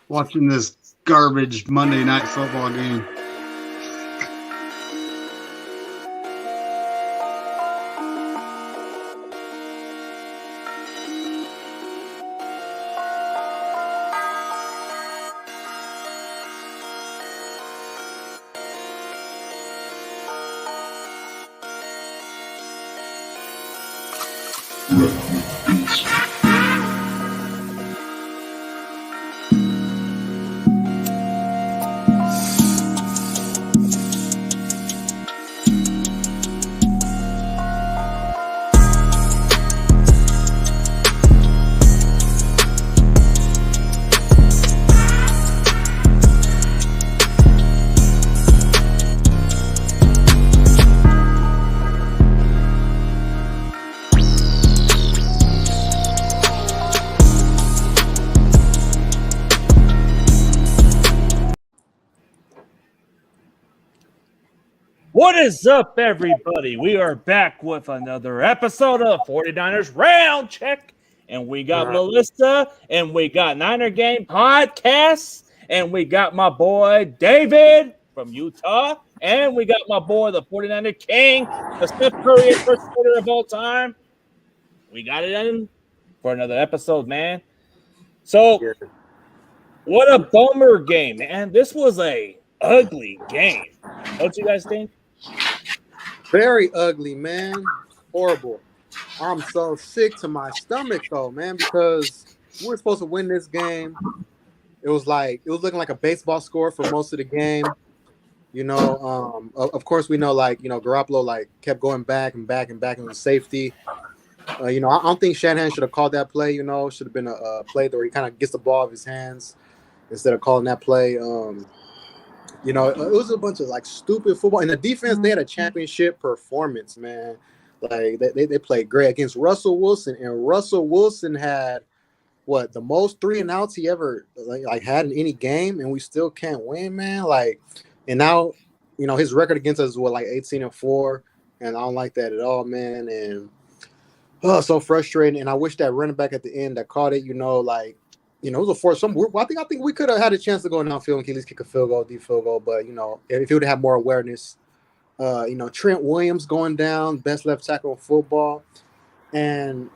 watching this garbage Monday night football game. What is up, everybody? We are back with another episode of 49ers Round Check. And we got Melissa, and we got Niner Game Podcast, and we got my boy David from Utah, and we got my boy, the 49er King, the Steph Curry first quarter of all time. We got it in for another episode, man. So, what a bummer game, man. This was a ugly game. Don't you guys think? Very ugly, man. Horrible. I'm so sick to my stomach, though, man, because we were supposed to win this game. It was looking like a baseball score for most of the game. Of course, we know, Garoppolo, kept going back and back and back in the safety. I don't think Shanahan should have called that play, should have been a play where he kind of gets the ball out of his hands instead of calling that play. It was a bunch of stupid football. And the defense, they had a championship performance, man. They played great against Russell Wilson, and Russell Wilson had the most 3 and outs he ever had in any game, and we still can't win, man. And now, his record against us is 18-4, and I don't like that at all, man. And so frustrating. And I wish that running back at the end that caught it, it was a force. I think we could have had a chance to go downfield and at least kick a field goal, deep field goal. But if he would have had more awareness, Trent Williams going down, best left tackle in football, and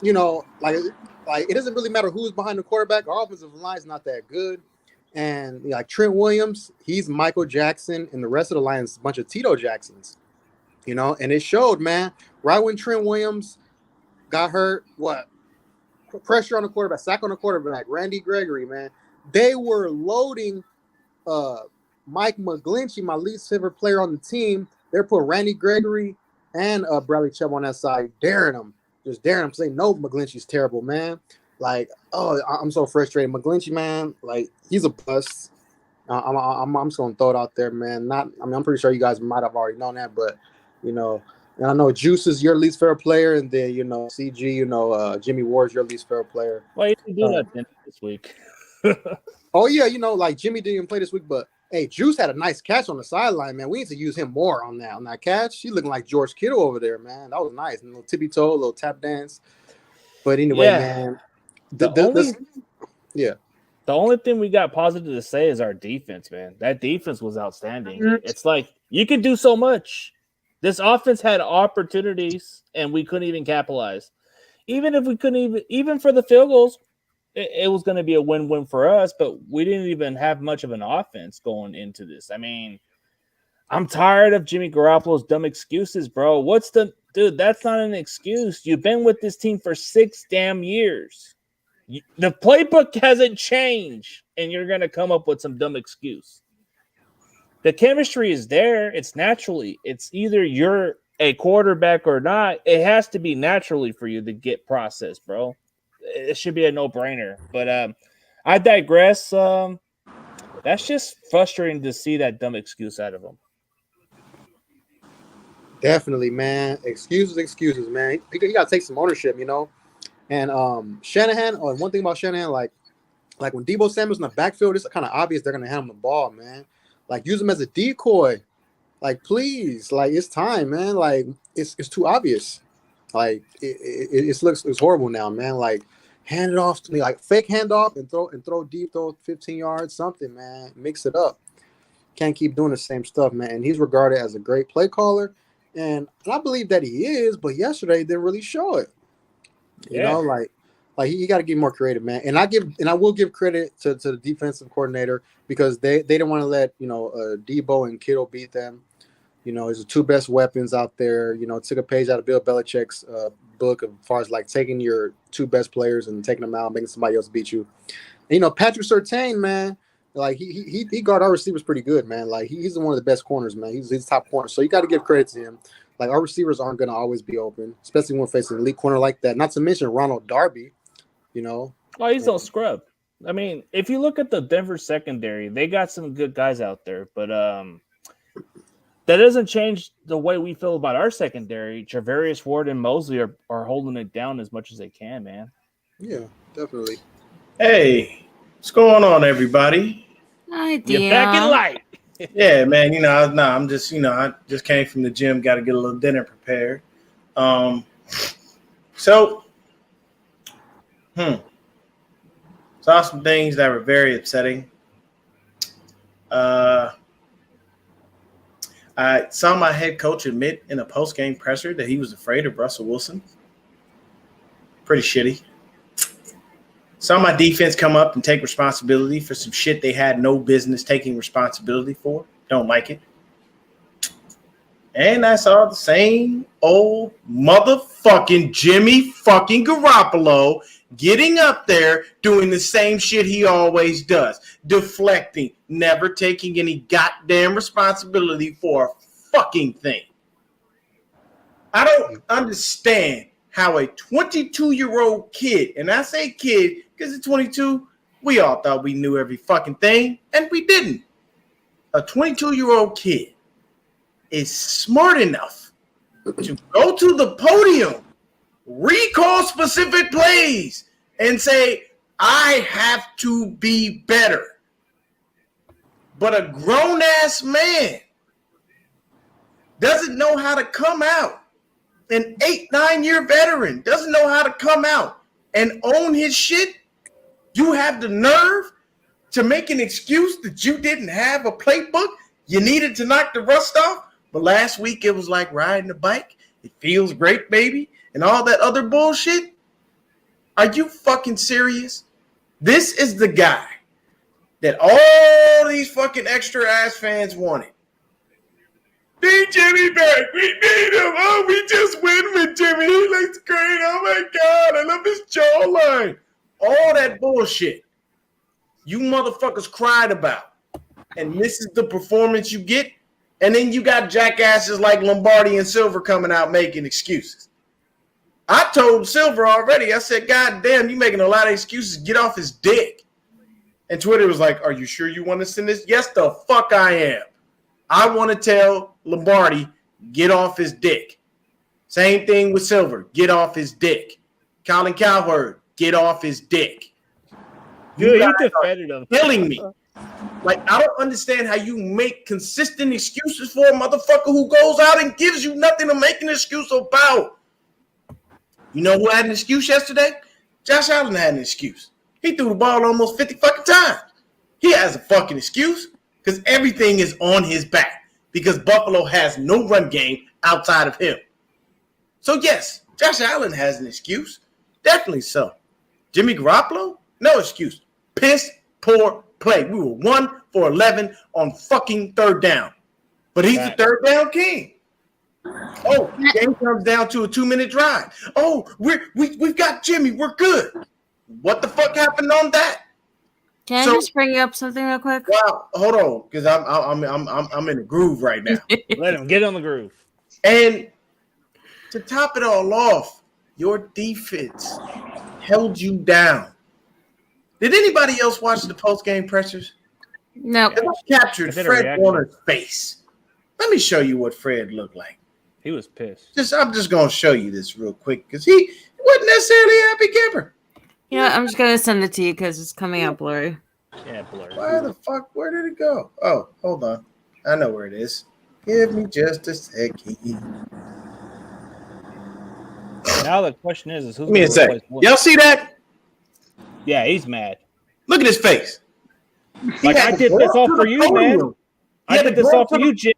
it doesn't really matter who's behind the quarterback. Our offensive line is not that good, and Trent Williams, he's Michael Jackson, and the rest of the line is a bunch of Tito Jacksons, and it showed, man. Right when Trent Williams got hurt, pressure on the quarterback, sack on the quarterback, Randy Gregory, man. They were loading Mike McGlinchey, my least favorite player on the team. They're putting Randy Gregory and Bradley Chubb on that side, daring him. Just daring him to say, no, McGlinchey's terrible, man. I'm so frustrated. McGlinchey, man, he's a bust. I'm just going to throw it out there, man. I'm pretty sure you guys might have already known that, but, and I know Juice is your least favorite player, and then CG, Jimmy Ward's your least favorite player. Well, you didn't do that this week. Oh yeah, Jimmy didn't even play this week, but hey, Juice had a nice catch on the sideline, man. We need to use him more on that catch. He's looking like George Kittle over there, man. That was nice, a little tippy toe, a little tap dance. But anyway, man, the only thing we got positive to say is our defense, man. That defense was outstanding. It's like you can do so much. This offense had opportunities, and we couldn't even capitalize. Even if we couldn't even for the field goals, it was going to be a win-win for us, but we didn't even have much of an offense going into this. I mean, I'm tired of Jimmy Garoppolo's dumb excuses, bro. Dude, that's not an excuse. You've been with this team for 6 damn years. The playbook hasn't changed, and you're going to come up with some dumb excuse. The chemistry is there. It's naturally. It's either you're a quarterback or not. It has to be naturally for you to get processed, bro. It should be a no-brainer. But I digress. That's just frustrating to see that dumb excuse out of them. Definitely, man. Excuses, man. You got to take some ownership, And Shanahan, one thing about Shanahan, like when Deebo Samuel's in the backfield, it's kind of obvious they're going to hand him the ball, man. Use him as a decoy. Please. It's time, man. It's too obvious. It's horrible now, man. hand it off to me, like fake handoff and throw deep, throw 15 yards, something, man. Mix it up. Can't keep doing the same stuff, man. And he's regarded as a great play caller, and I believe that he is. But yesterday he didn't really show it. You know, like you got to get more creative, man. And I will give credit to the defensive coordinator because they didn't want to let Debo and Kittle beat them. You know, it's the two best weapons out there. You know, took a page out of Bill Belichick's book as far as like taking your two best players and taking them out, making somebody else beat you. And, Patrick Surtain, man, like he guard our receivers pretty good, man. Like he's one of the best corners, man. He's top corner, so you got to give credit to him. Like our receivers aren't going to always be open, especially when facing an elite corner like that. Not to mention Ronald Darby, Oh, he's no scrub. I mean, if you look at the Denver secondary, they got some good guys out there, but that doesn't change the way we feel about our secondary. Charvarius Ward and Mosley are holding it down as much as they can, man. Yeah, definitely. Hey, what's going on, everybody? Hi, dear. You're back in light. Yeah, man. I'm just, I just came from the gym, got to get a little dinner prepared. Saw some things that were very upsetting. I saw my head coach admit in a post-game presser that he was afraid of Russell Wilson. Pretty shitty. Saw my defense come up and take responsibility for some shit they had no business taking responsibility for. Don't like it. And I saw the same old motherfucking Jimmy fucking Garoppolo getting up there doing the same shit he always does. Deflecting, never taking any goddamn responsibility for a fucking thing. I don't understand how a 22-year-old kid, and I say kid because at 22, we all thought we knew every fucking thing, and we didn't. A 22-year-old kid is smart enough to go to the podium, recall specific plays, and say, I have to be better. But a grown-ass man doesn't know how to come out. An 8-9-year veteran doesn't know how to come out and own his shit. You have the nerve to make an excuse that you didn't have a playbook. You needed to knock the rust off. But last week it was like riding a bike. It feels great, baby. And all that other bullshit. Are you fucking serious? This is the guy that all these fucking extra ass fans wanted. Need Jimmy back. We need him. Oh, we just win with Jimmy. He looks great. Oh my God. I love his jawline. All that bullshit you motherfuckers cried about. And this is the performance you get. And then you got jackasses like Lombardi and Silver coming out making excuses. I told Silver already. I said, God damn, you making a lot of excuses. Get off his dick. And Twitter was like, are you sure you want to send this? Yes, the fuck I am. I want to tell Lombardi, get off his dick. Same thing with Silver. Get off his dick. Colin Cowherd, get off his dick. You defended him. Killing me. Like, I don't understand how you make consistent excuses for a motherfucker who goes out and gives you nothing to make an excuse about. You know who had an excuse yesterday? Josh Allen had an excuse. He threw the ball almost 50 fucking times. He has a fucking excuse because everything is on his back because Buffalo has no run game outside of him. So, yes, Josh Allen has an excuse. Definitely so. Jimmy Garoppolo? No excuse. Piss poor play. We were 1 for 11 on fucking third down. But he's the third down king. Oh, game comes down to a 2-minute drive. Oh, we've got Jimmy. We're good. What the fuck happened on that? Can I just bring up something real quick? Well, hold on, because I'm in a groove right now. Let him get on the groove. And to top it all off, your defense held you down. Did anybody else watch the post-game pressers? No. I captured Fred Warner's face. Let me show you what Fred looked like. He was pissed. I'm just going to show you this real quick because he wasn't necessarily a happy camper. You know, I'm just going to send it to you because it's coming out blurry. Yeah, blurry. Where the fuck? Where did it go? Oh, hold on. I know where it is. Give me just a second. Now the question is who's Give me a second. Y'all see that? Yeah, he's mad. Look at his face. Like, I did this all for you, man. I did this all for you, Jim.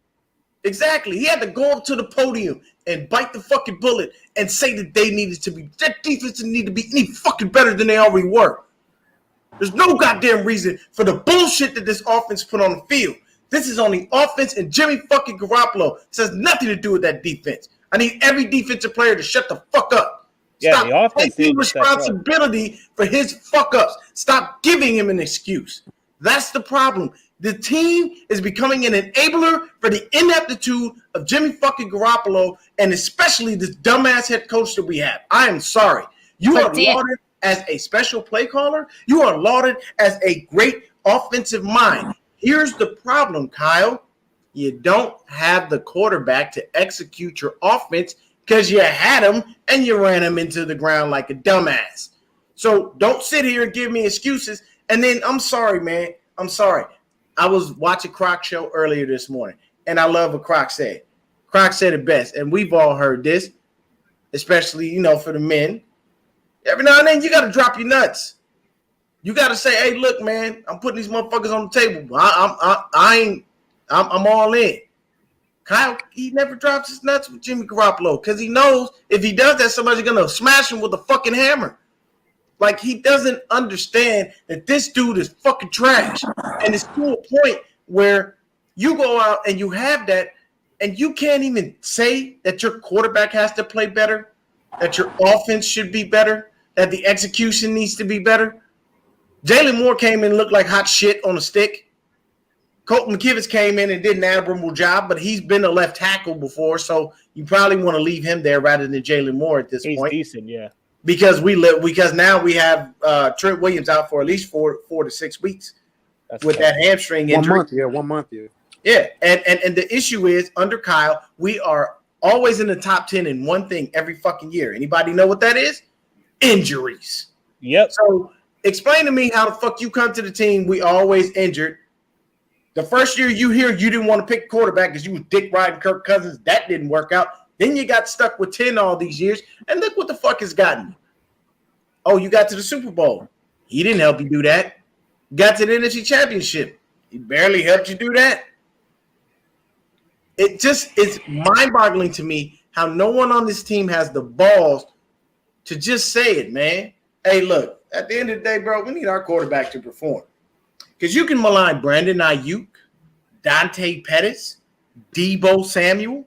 Exactly. He had to go up to the podium and bite the fucking bullet and say that that defense need to be any fucking better than they already were. There's no goddamn reason for the bullshit that this offense put on the field. This is on the offense and Jimmy fucking Garoppolo. This has nothing to do with that defense. I need every defensive player to shut the fuck up. Yeah, Stop taking responsibility for his fuck ups. Stop giving him an excuse. That's the problem. The team is becoming an enabler for the ineptitude of Jimmy fucking Garoppolo and especially this dumbass head coach that we have. I am sorry. You are lauded as a special play caller. You are lauded as a great offensive mind. Here's the problem, Kyle. You don't have the quarterback to execute your offense because you had him and you ran him into the ground like a dumbass. So don't sit here and give me excuses. And then I'm sorry, man. I'm sorry. I was watching Croc show earlier this morning, and I love what Croc said. Croc said it best, and we've all heard this, especially, for the men. Every now and then, you got to drop your nuts. You got to say, hey, look, man, I'm putting these motherfuckers on the table. I'm all in. Kyle, he never drops his nuts with Jimmy Garoppolo because he knows if he does that, somebody's going to smash him with a fucking hammer. Like, he doesn't understand that this dude is fucking trash. And it's to a point where you go out and you have that, and you can't even say that your quarterback has to play better, that your offense should be better, that the execution needs to be better. Jalen Moore came in and looked like hot shit on a stick. Colton McKivitz came in and did an admirable job, but he's been a left tackle before, so you probably want to leave him there rather than Jalen Moore at this point. He's decent, yeah. Because now we have Trent Williams out for at least four to 6 weeks with that hamstring injury. 1 month. Yeah, and the issue is under Kyle, we are always in the top 10 in one thing every fucking year. Anybody know what that is? Injuries. Yep. So explain to me how the fuck you come to the team. We always injured. The first year you didn't want to pick quarterback because you was dick riding Kirk Cousins. That didn't work out. Then you got stuck with 10 all these years, and look what the fuck has gotten you. Oh, you got to the Super Bowl. He didn't help you do that. You got to the NFC Championship. He barely helped you do that. It's mind-boggling to me how no one on this team has the balls to just say it, man. Hey, look, at the end of the day, bro, we need our quarterback to perform. Because you can malign Brandon Ayuk, Dante Pettis, Debo Samuel.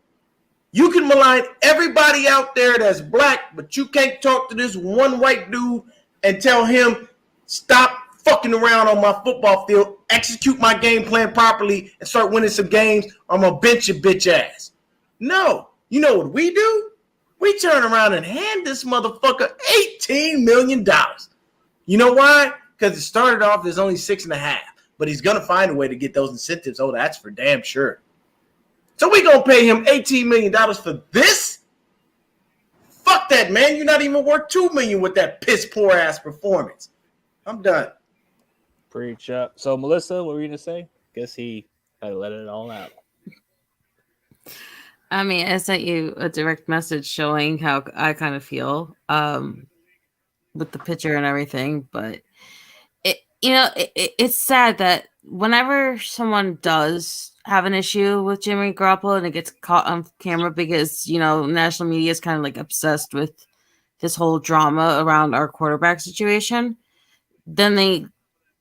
You can malign everybody out there that's black, but you can't talk to this one white dude and tell him, stop fucking around on my football field, execute my game plan properly, and start winning some games, or I'm going to bench your bitch ass. No. You know what we do? We turn around and hand this motherfucker $18 million. You know why? Because it started off as only 6.5, but he's going to find a way to get those incentives. Oh, that's for damn sure. So we going to pay him $18 million for this? Fuck that, man. You're not even worth $2 million with that piss poor ass performance. I'm done. Preach up. So, Melissa, what were you going to say? Guess he had to let it all out. I mean, I sent you a direct message showing how I kind of feel with the picture and everything, but it's sad that whenever someone does have an issue with Jimmy Garoppolo and it gets caught on camera because, national media is kind of like obsessed with this whole drama around our quarterback situation, then they,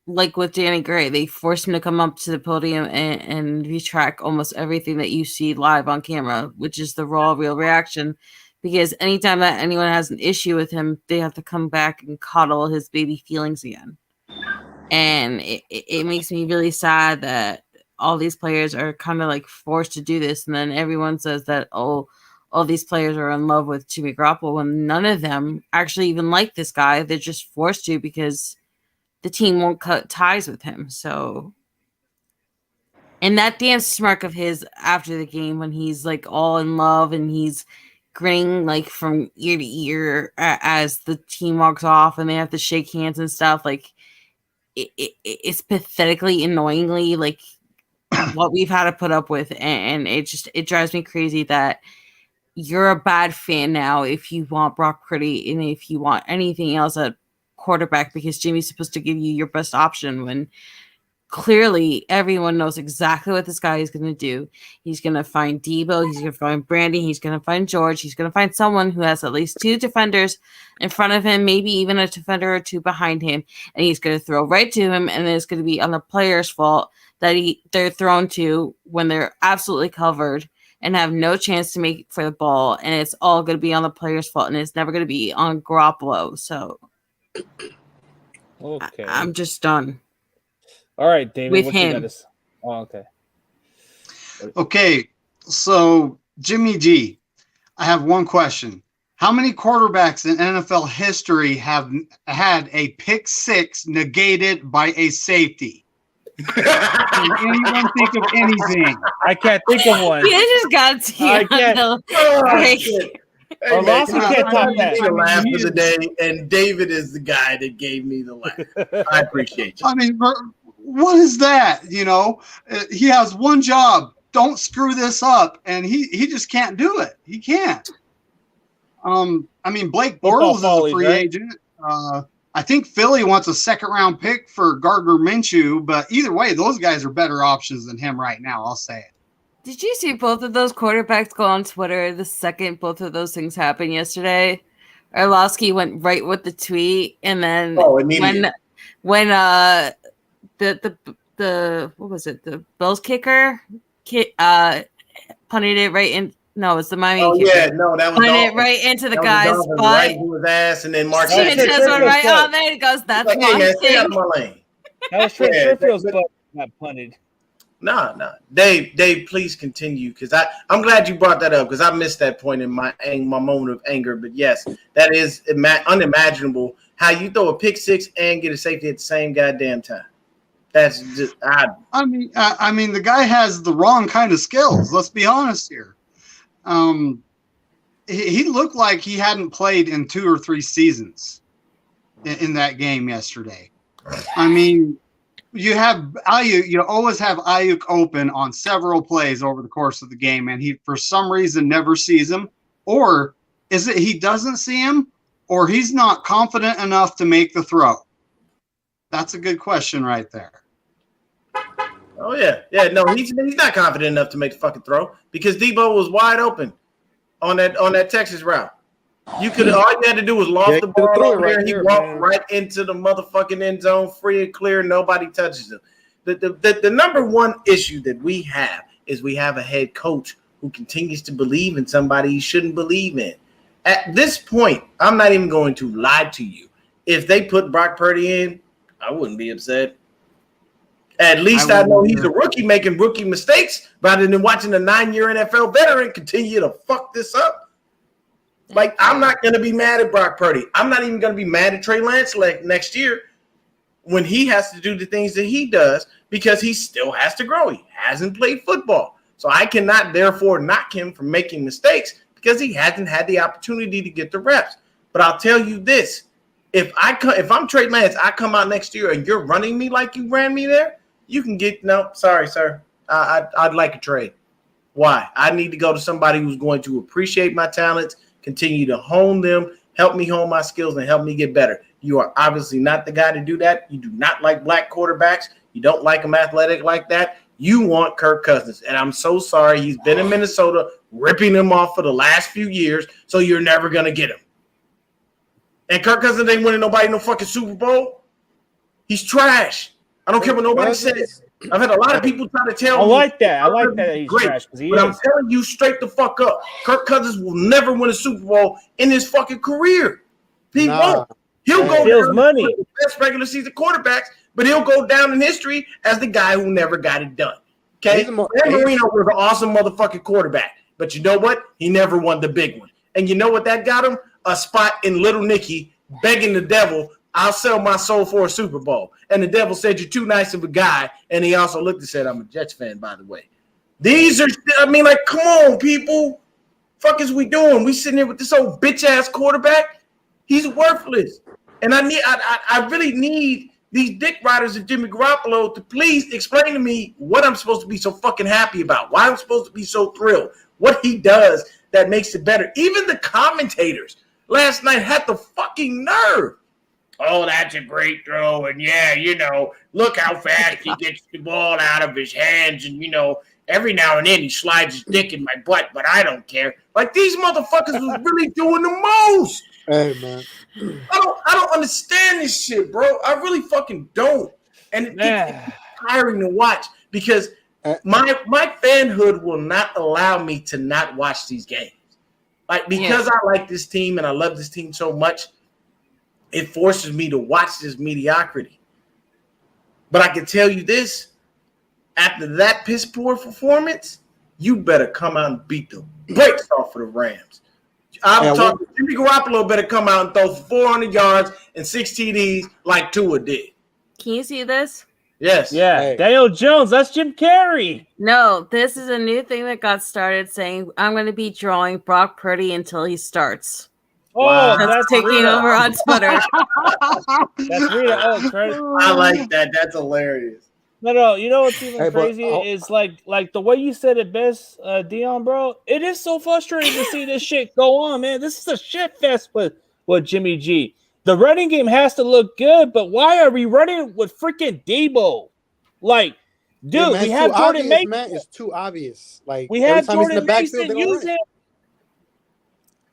like with Danny Gray, they force him to come up to the podium and retract almost everything that you see live on camera, which is the raw, real reaction. Because anytime that anyone has an issue with him, they have to come back and coddle his baby feelings again. And it makes me really sad that all these players are kind of like forced to do this. And then everyone says that, all these players are in love with Jimmy Garoppolo when none of them actually even like this guy. They're just forced to because the team won't cut ties with him. So, and that dance smirk of his after the game when he's like all in love and he's grinning like from ear to ear as the team walks off and they have to shake hands and stuff, like it's pathetically annoyingly like what we've had to put up with, and it drives me crazy that you're a bad fan now if you want Brock Purdy and if you want anything else at quarterback because Jimmy's supposed to give you your best option when clearly everyone knows exactly what this guy is going to do. He's going to find Debo. He's going to find Brandy. He's going to find George. He's going to find someone who has at least 2 defenders in front of him, maybe even a defender or 2 behind him. And he's going to throw right to him. And it's going to be on the player's fault that they're thrown to when they're absolutely covered and have no chance to make for the ball. And it's all going to be on the player's fault. And it's never going to be on Garoppolo. So Okay. I'm just done. All right, David. With what him. You got to... Oh, okay. Okay, so Jimmy G, I have one question. How many quarterbacks in NFL history have had a pick six negated by a safety? Can anyone think of anything? I can't think of one. You just got to I can't. Hey, Orlovsky can't top that. The laugh of the day, and David is the guy that gave me the laugh. I appreciate you. I mean, what is that? You know, he has one job. Don't screw this up, and he just can't do it. He can't. I mean, Blake Bortles is a free agent. I think Philly wants a second-round pick for Gardner Minshew, but either way, those guys are better options than him right now. I'll say it. Did you see both of those quarterbacks go on Twitter the second both of those things happened yesterday? Orlovsky went right with the tweet, and then when the what was it? The Bills kicker punted it right in. No, it's the Miami kicker. Yeah, no, that was punted it right into the guy's butt. Right into his ass, and then Mark Steven says one right on there. He goes, "That's like, my hey, man, stay out thing." of my lane. That was Trent Williams' butt got punted. Nah. Dave, please continue, because I'm glad you brought that up, because I missed that point in my moment of anger. But yes, that is unimaginable how you throw a pick six and get a safety at the same goddamn time. That's just I mean, the guy has the wrong kind of skills. Let's be honest here. He looked like he hadn't played in 2 or 3 seasons in that game yesterday. I mean, you have Ayuk. You always have Ayuk open on several plays over the course of the game, and he for some reason never sees him. Or is it he doesn't see him, or he's not confident enough to make the throw? That's a good question right there. Oh yeah. No, he's not confident enough to make the fucking throw, because Debo was wide open on that Texas route. All you had to do was loft the ball over there. He walked right into the motherfucking end zone, free and clear. Nobody touches him. The number one issue that we have is we have a head coach who continues to believe in somebody he shouldn't believe in. At this point, I'm not even going to lie to you. If they put Brock Purdy in, I wouldn't be upset. At least I know he's a rookie making rookie mistakes rather than watching a 9-year NFL veteran continue to fuck this up. Like, I'm not going to be mad at Brock Purdy. I'm not even going to be mad at Trey Lance next year when he has to do the things that he does, because he still has to grow. He hasn't played football. So I cannot therefore knock him for making mistakes because he hasn't had the opportunity to get the reps. But I'll tell you this. If I'm Trey Lance, I come out next year and you're running me like you ran me there, you can get – no, sorry, sir. I'd like a trade. Why? I need to go to somebody who's going to appreciate my talents, continue to hone them, help me hone my skills, and help me get better. You are obviously not the guy to do that. You do not like black quarterbacks. You don't like them athletic like that. You want Kirk Cousins, and I'm so sorry. He's been in Minnesota ripping him off for the last few years, so you're never going to get him. And Kirk Cousins ain't winning nobody no fucking Super Bowl. He's trash. I don't care what nobody says. I've had a lot of people try to tell me. I like that he's trash. But I'm telling you straight the fuck up. Kirk Cousins will never win a Super Bowl in his fucking career. He won't. He'll go down money. With the best regular season quarterbacks, but he'll go down in history as the guy who never got it done. Okay? Dan Marino was an awesome motherfucking quarterback. But you know what? He never won the big one. And you know what that got him? A spot in Little Nicky begging the devil, I'll sell my soul for a Super Bowl. And the devil said, you're too nice of a guy. And he also looked and said, I'm a Jets fan, by the way. These are, come on, people. Fuck is we doing? We sitting here with this old bitch-ass quarterback? He's worthless. And I really need these dick riders of Jimmy Garoppolo to please explain to me what I'm supposed to be so fucking happy about, why I'm supposed to be so thrilled, what he does that makes it better. Even the commentators last night had the fucking nerve oh, that's a great throw. And yeah, look how fast he gets the ball out of his hands. And, every now and then he slides his dick in my butt, but I don't care. Like, these motherfuckers was really doing the most. Hey, man. I don't understand this shit, bro. I really fucking don't. And it's tiring to watch because my fanhood will not allow me to not watch these games. Like, because I like this team and I love this team so much, it forces me to watch this mediocrity. But I can tell you this, after that piss poor performance, you better come out and beat the brakes off of the Rams. I'm talking Jimmy Garoppolo better come out and throw for 400 yards and 6 TDs like Tua did. Can you see this? Yes. Yeah. Hey. Daniel Jones, that's Jim Carrey. No, this is a new thing that got started saying, I'm going to be drawing Brock Purdy until he starts. Oh, wow. That's taking Rita. over on Twitter. That's Rita. Oh, credit. I like that. That's hilarious. No. You know what's even crazy is like the way you said it best, Dion, bro. It is so frustrating to see this shit go on, man. This is a shit fest with Jimmy G. The running game has to look good, but why are we running with freaking Debo? Like, dude, we have Jordan Mason. Man, it's too obvious. Like, we have Jordan Mason. Use him.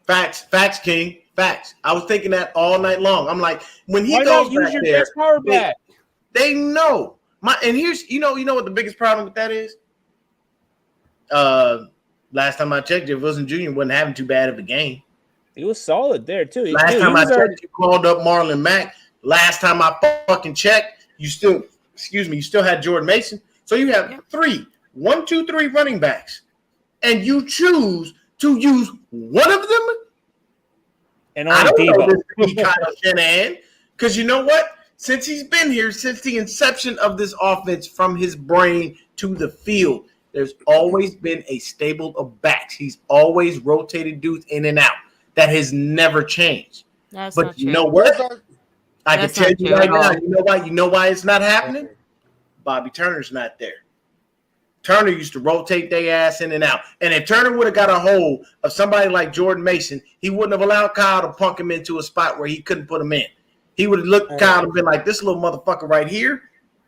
Facts, King. Facts. I was thinking that all night long. I'm like, when he why goes not use back your there, best power back? They know. And here's you know what the biggest problem with that is? Last time I checked, Jeff Wilson Jr. wasn't having too bad of a game. He was solid there too. Last time I checked, you called up Marlon Mack. Last time I fucking checked, you still had Jordan Mason. So you have 3 running backs, and you choose to use one of them. And I don't know this Kyle Shanahan, because you know what? Since he's been here, since the inception of this offense, from his brain to the field, there's always been a stable of backs. He's always rotated dudes in and out. That has never changed. That's but you know what? I can tell you right now. You know why? You know why it's not happening? Bobby Turner's not there. Turner used to rotate their ass in and out. And if Turner would have got a hold of somebody like Jordan Mason, he wouldn't have allowed Kyle to punk him into a spot where he couldn't put him in. He would have looked at Kyle and been like, this little motherfucker right here,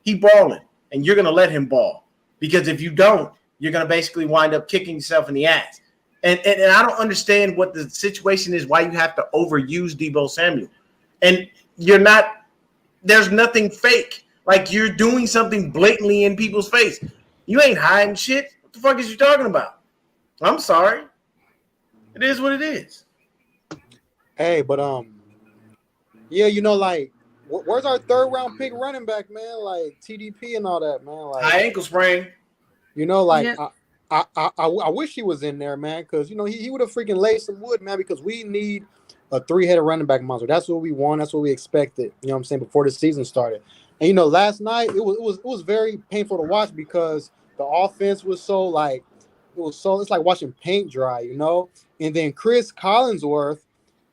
he balling. And you're going to let him ball. Because if you don't, you're going to basically wind up kicking yourself in the ass. And I don't understand what the situation is, why you have to overuse Deebo Samuel. And there's nothing fake. Like, you're doing something blatantly in people's face. You ain't hiding shit. What the fuck is you talking about? I'm sorry. It is what it is. Hey, but yeah, like, where's our 3rd round pick running back, man? Like TDP and all that, man. Like, high ankle sprain. Like, yeah. I wish he was in there, man, because he would have freaking laid some wood, man, because we need a 3-headed running back monster. That's what we want. That's what we expected. You know what I'm saying, before the season started. And last night it was very painful to watch because the offense was so like it's like watching paint dry, And then Chris Collinsworth,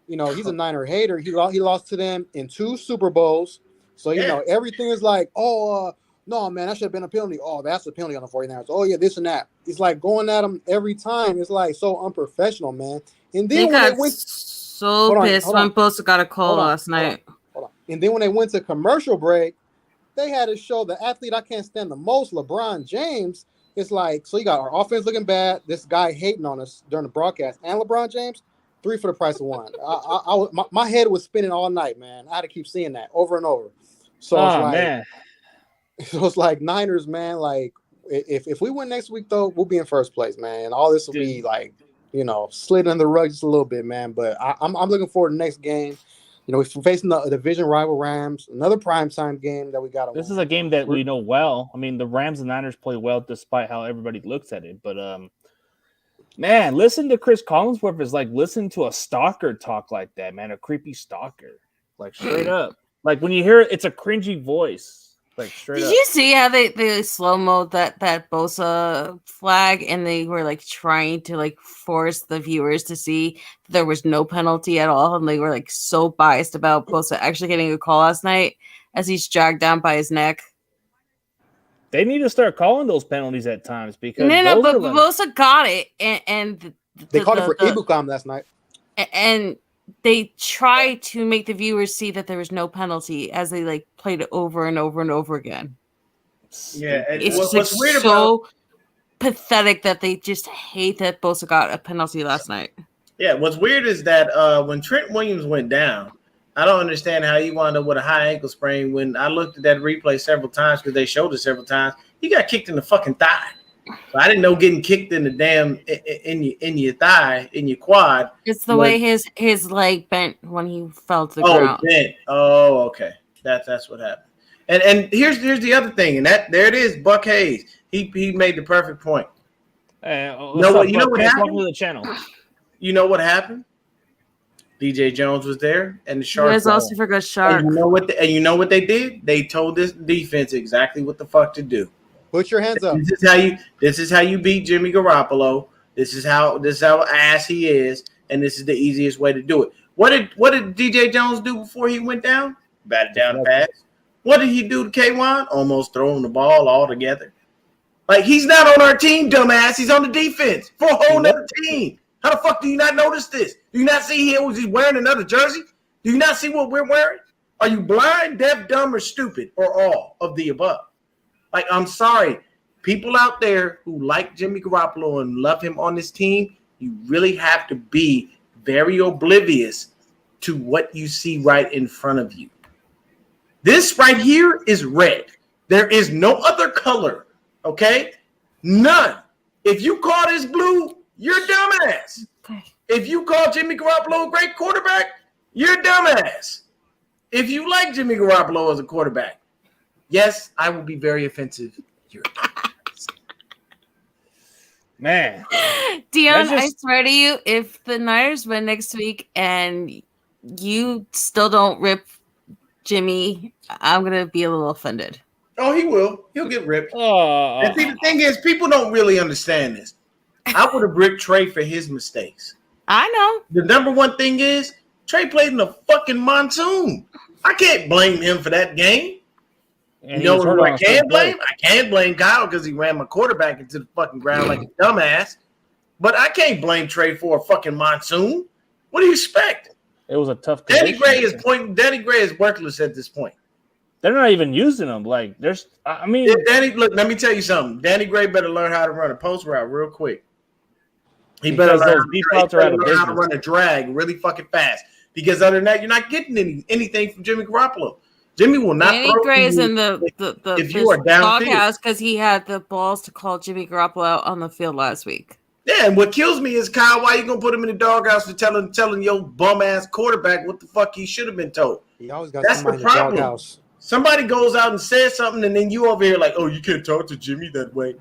he's a Niner hater. He lost to them in 2 Super Bowls. So everything is like, no, man, that should have been a penalty. Oh, that's a penalty on the 49ers. Oh, yeah, this and that. It's like going at them every time. It's like so unprofessional, man. And then when they went so pissed when Bosa got a call last night. Hold on. And then when they went to commercial break, they had to show the athlete I can't stand the most, LeBron James. It's like, so you got our offense looking bad, this guy hating on us during the broadcast, and LeBron James, 3 for the price of 1. My head was spinning all night, man. I had to keep seeing that over and over. So it's like, man. So it's like Niners, man. Like, if we win next week, though, we'll be in first place, man. All this will be like, slid under the rug just a little bit, man. But I'm looking forward to the next game. We're facing the division rival Rams, another primetime game that we got to win. This is a game that we know well. I mean, the Rams and Niners play well despite how everybody looks at it. But, man, listen to Chris Collinsworth is like listen to a stalker talk like that, man, a creepy stalker. Like, straight up. Like, when you hear it, it's a cringy voice. Like, straight up. Did you see how they slow-mo that Bosa flag, and they were like trying to like force the viewers to see there was no penalty at all, and they were like so biased about Bosa actually getting a call last night as he's dragged down by his neck. They need to start calling those penalties at times because but Bosa got it, and they called it for Ibukam last night. And they try to make the viewers see that there was no penalty as they like played it over and over and over again. Yeah, and It's just what's like weird so pathetic that they just hate that Bosa got a penalty last night. Yeah, what's weird is that when Trent Williams went down, I don't understand how he wound up with a high ankle sprain. When I looked at that replay several times, because they showed it several times, he got kicked in the fucking thigh. So I didn't know getting kicked in the damn in your thigh, in your quad. It's the way his leg bent when he fell to the ground. Bent. Oh, okay. That's what happened. And here's the other thing, and there it is, Buck Hayes. He made the perfect point. You know what happened? Welcome to the channel. You know what happened? DJ Jones was there, and the Sharks. You guys also forgot Shark. And you know what they did? They told this defense exactly what the fuck to do. Put your hands up. This is how you beat Jimmy Garoppolo. This is how ass he is, and this is the easiest way to do it. What did DJ Jones do before he went down? Batted down the pass. What did he do to K1? Almost throw him the ball altogether. Like, he's not on our team, dumbass. He's on the defense for a whole other team. How the fuck do you not notice this? Do you not see he's wearing another jersey? Do you not see what we're wearing? Are you blind, deaf, dumb, or stupid, or all of the above? Like, I'm sorry. People out there who like Jimmy Garoppolo and love him on this team, you really have to be very oblivious to what you see right in front of you. This right here is red. There is no other color, okay? None. If you call this blue, you're a dumbass. Okay. If you call Jimmy Garoppolo a great quarterback, you're a dumbass. If you like Jimmy Garoppolo as a quarterback, yes, I will be very offensive. You're a dumbass. Man. Dion, I swear to you, if the Niners win next week and you still don't rip Jimmy, I'm going to be a little offended. Oh, he will. He'll get ripped. And see, the thing is, people don't really understand this. I would have ripped Trey for his mistakes. I know. The number one thing is Trey played in a fucking monsoon. I can't blame him for that game. And you know who I can blame? I can't blame Kyle because he ran my quarterback into the fucking ground like a dumbass. But I can't blame Trey for a fucking monsoon. What do you expect? It was a tough Danny Gray is worthless at this point. They're not even using him. Like, there's, I mean, look, let me tell you something. Danny Gray better learn how to run a post route real quick. He better learn how to run a drag really fucking fast. Because other than that, you're not getting anything from Jimmy Garoppolo. Jimmy will not. Danny Gray is in the doghouse because he had the balls to call Jimmy Garoppolo out on the field last week. Yeah, and what kills me is, Kyle, why you gonna put him in the doghouse for telling your bum ass quarterback what the fuck he should have been told? He always got That's the problem. Doghouse. Somebody goes out and says something, and then you over here like, oh, you can't talk to Jimmy that way.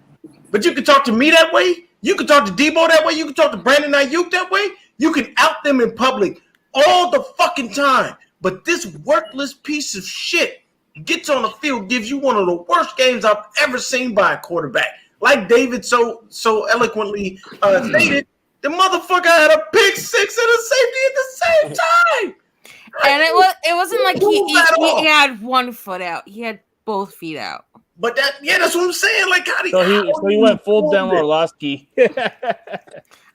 But you can talk to me that way. You can talk to Debo that way. You can talk to Brandon Ayuk that way. You can out them in public all the fucking time. But this worthless piece of shit gets on the field, gives you one of the worst games I've ever seen by a quarterback. Like David so eloquently stated, the motherfucker had a pick six and a safety at the same time. And it wasn't like he had one foot out. He had both feet out. But that's what I'm saying. Like, so he went full down Orlovsky.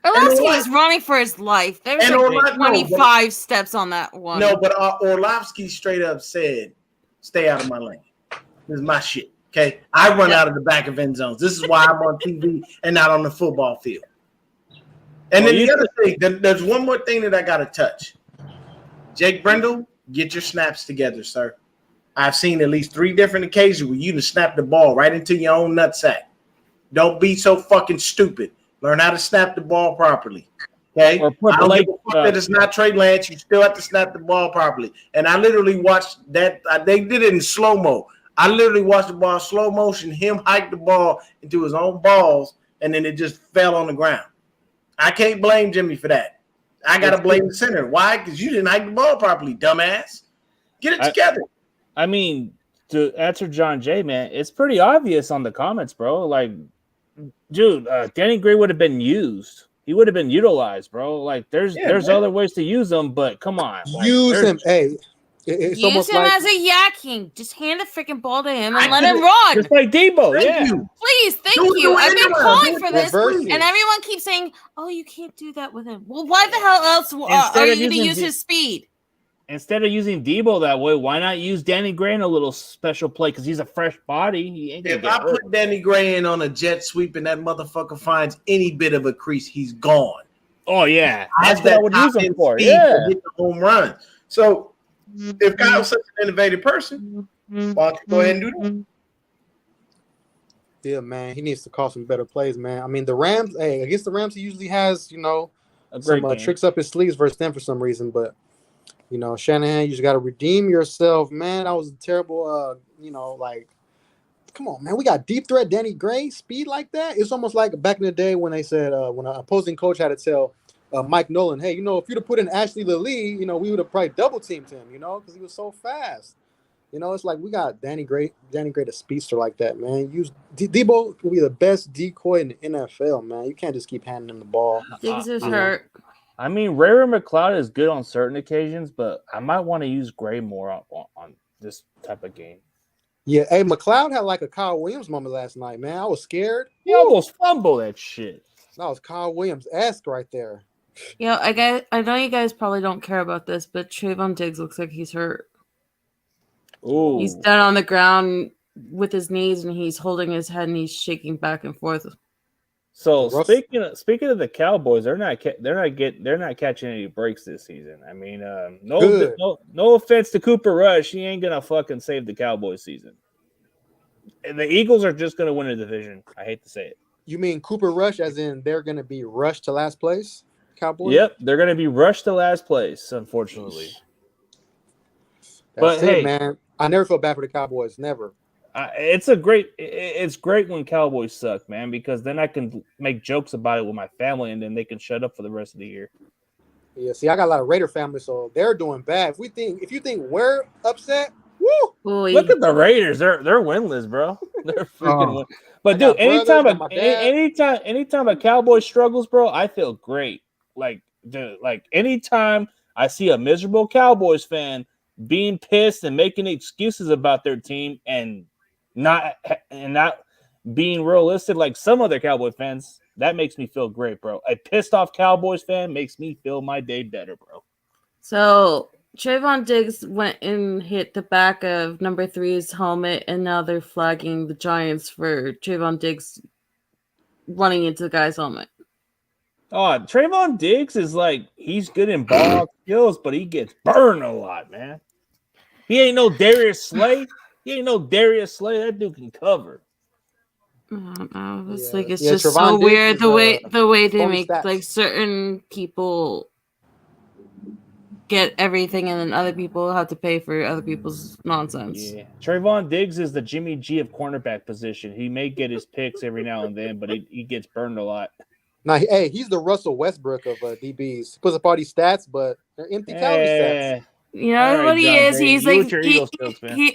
Orlovsky was running for his life. There was like 25 steps on that one. No, but Orlovsky straight up said, "Stay out of my lane. This is my shit." Okay, I run out of the back of end zones. This is why I'm on TV and not on the football field. And then the other thing, there's one more thing that I got to touch. Jake Brendel, get your snaps together, sir. I've seen at least 3 different occasions where you can snap the ball right into your own nutsack. Don't be so fucking stupid. Learn how to snap the ball properly. Okay? I don't give a fuck that it's not Trey Lance. You still have to snap the ball properly. And I literally watched that. They did it in slow-mo. I literally watched the ball slow motion, him hike the ball into his own balls, and then it just fell on the ground. I can't blame Jimmy for that. I got to blame the center. Why? Because you didn't hike the ball properly, dumbass. Get it together. I mean, to answer John Jay, man, it's pretty obvious on the comments, bro. Like, dude, Danny Gray would have been used. He would have been utilized, bro. Like, there's other ways to use them, but come on. Use him. Hey, It's Use almost him like as a yakking. Just hand the freaking ball to him and let him run. Just like Debo, Thank yeah. you. Please, thank Do it you. the I've way been around. calling Do it for the this, reverse and it. everyone keeps saying, "Oh, you can't do that with him." Well, why the hell else Instead are of you going to using use his speed? Instead of using Debo that way, why not use Danny Gray in a little special play? Because he's a fresh body. He ain't gonna If get I hurt. put Danny Gray in on a jet sweep and that motherfucker finds any bit of a crease, he's gone. Oh yeah, Has that's what I that would use him top-end for. speed Yeah. to hit the home run. So if Kyle's such an innovative person, why don't you go ahead and do that? Yeah, man, he needs to call some better plays, man. I mean, the Rams, hey, against the Rams, he usually has, A great some game. tricks up his sleeves versus them for some reason. But, Shanahan, you just got to redeem yourself, man. That was a terrible, come on, man. We got deep threat Danny Gray, speed like that. It's almost like back in the day when they said, when an opposing coach had to tell Mike Nolan, hey, if you'd have put in Ashley Lee, we would have probably double teamed him, because he was so fast. It's like we got Danny Gray, the speedster like that, man. Debo will be the best decoy in the NFL, man. You can't just keep handing him the ball. Diggs is you know. hurt. I mean, Ray McLeod is good on certain occasions, but I might want to use Gray more on this type of game. Yeah, hey, McLeod had like a Kyle Williams moment last night, man. I was scared. He almost fumbled that shit. That was Kyle Williams-esque right there. I know you guys probably don't care about this, but Trayvon Diggs looks like he's hurt. Ooh. He's down on the ground with his knees, and he's holding his head, and he's shaking back and forth. So speaking of the Cowboys, they're not catching any breaks this season. I mean, no offense to Cooper Rush, he ain't gonna fucking save the Cowboys season. And the Eagles are just gonna win a division. I hate to say it. You mean Cooper Rush, as in they're gonna be rushed to last place? Cowboys? Yep, they're gonna be rushed to last place, unfortunately. That's it, man. I never feel bad for the Cowboys. Never. It's great when Cowboys suck, man, because then I can make jokes about it with my family, and then they can shut up for the rest of the year. Yeah, see, I got a lot of Raider family, so they're doing bad. If you think we're upset, woo! Look at the Raiders. They're winless, bro. They're freaking win. But dude, anytime a Cowboy struggles, bro, I feel great. Like anytime I see a miserable Cowboys fan being pissed and making excuses about their team and not being realistic like some other Cowboy fans, that makes me feel great, bro. A pissed off Cowboys fan makes me feel my day better, bro. So Trayvon Diggs went and hit the back of number 3's helmet, and now they're flagging the Giants for Trayvon Diggs running into the guy's helmet. Oh, Trayvon Diggs is like, he's good in ball skills, but he gets burned a lot, man. He ain't no Darius Slay. That dude can cover. It's just Trayvon so Diggs weird the way they make stats. like certain people get everything, and then other people have to pay for other people's nonsense. Yeah, Trayvon Diggs is the Jimmy G of cornerback position. He may get his picks every now and then, but he gets burned a lot. Now, hey, he's the Russell Westbrook of DBs. He puts up all these stats, but they're empty calorie stats. You know what he is? He's like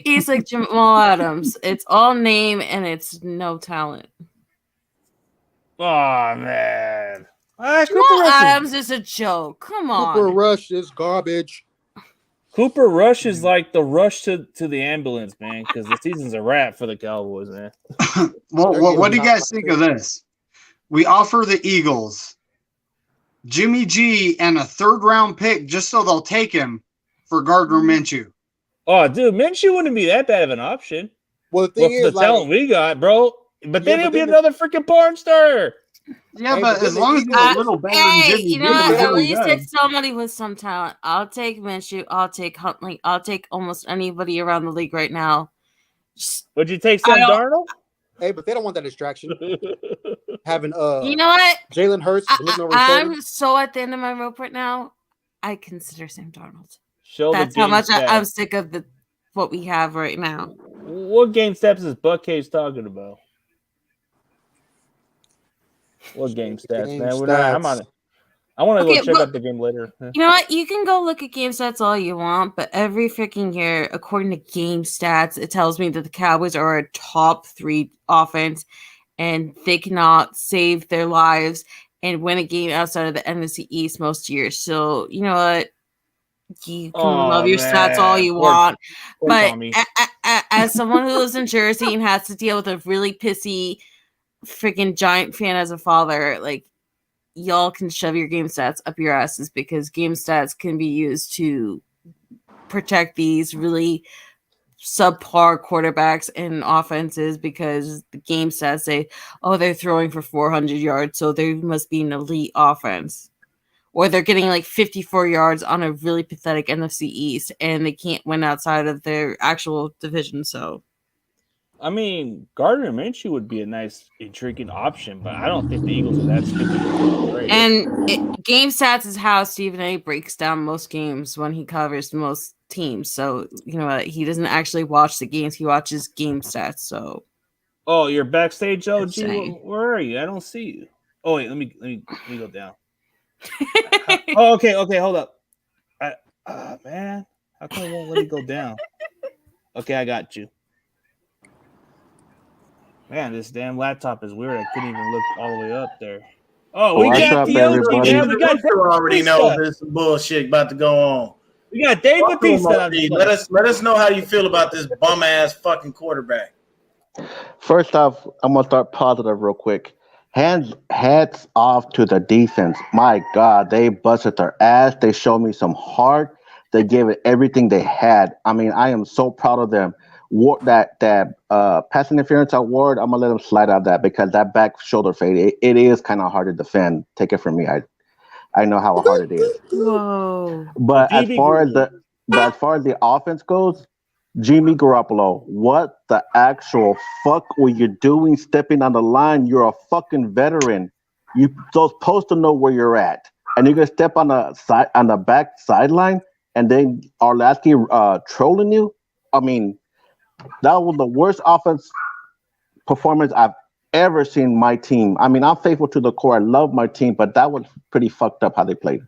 he's like Jamal Adams. It's all name and it's no talent. Oh man, Jamal Adams is a joke. Come on, Cooper Rush is garbage. Cooper Rush is like the rush to the ambulance, man, because the season's a wrap for the Cowboys, man. Well, what do you guys think of this? We offer the Eagles Jimmy G and a third-round pick just so they'll take him for Gardner Minshew. Oh, dude, Minshew wouldn't be that bad of an option. Well, the thing is, the talent we got, bro. But then he'll be another freaking porn star. Yeah, but as long as he's a little better than Jimmy G, at least it's somebody with some talent. I'll take Minshew. I'll take Huntley. I'll take almost anybody around the league right now. Would you take Sam Darnold? Hey, but they don't want that distraction. Having you know what? Jalen Hurts. I'm so at the end of my rope right now. I consider Sam Darnold. That's how much I'm sick of what we have right now. What game steps is Buck Case talking about? What game stats, man? I'm on it. I want to go check out the game later. You know what? You can go look at game stats all you want, but every freaking year, according to game stats, it tells me that the Cowboys are a top 3 offense, and they cannot save their lives and win a game outside of the NFC East most years. So, you know what? You can love your stats all you want, but as someone who lives in Jersey and has to deal with a really pissy freaking Giant fan as a father, like, y'all can shove your game stats up your asses because game stats can be used to protect these really subpar quarterbacks and offenses because the game stats say, oh, they're throwing for 400 yards, so they must be an elite offense. Or they're getting like 54 yards on a really pathetic NFC East and they can't win outside of their actual division. So, I mean, Gardner Minshew would be a nice, intriguing option, but I don't think the Eagles are that stupid. And game stats is how Stephen A breaks down most games when he covers most teams. So, you know what? He doesn't actually watch the games. He watches game stats. So, oh, you're backstage, OG? Where are you? I don't see you. Oh, wait, let me go down. Oh, okay, hold up. Man, how come it won't let me go down? Okay, I got you. Man, this damn laptop is weird. I couldn't even look all the way up there. Oh, we got the OG, man. We got already know there's some bullshit about to go on. We got Dave Bautista. Let us know how you feel about this bum ass fucking quarterback. First off, I'm gonna start positive real quick. Hats off to the defense. My God, they busted their ass. They showed me some heart. They gave it everything they had. I mean, I am so proud of them. That pass interference award, I'm gonna let them slide out of that because that back shoulder fade, it is kind of hard to defend. Take it from me. I know how hard it is. Whoa. But as far as the offense goes, Jimmy Garoppolo, what the actual fuck were you doing stepping on the line? You're a fucking veteran. You're supposed to know where you're at. And you're going to step on the back sideline and then Arlasky trolling you? I mean, that was the worst offense performance I've ever seen my team. I mean, I'm faithful to the core. I love my team, but that was pretty fucked up how they played.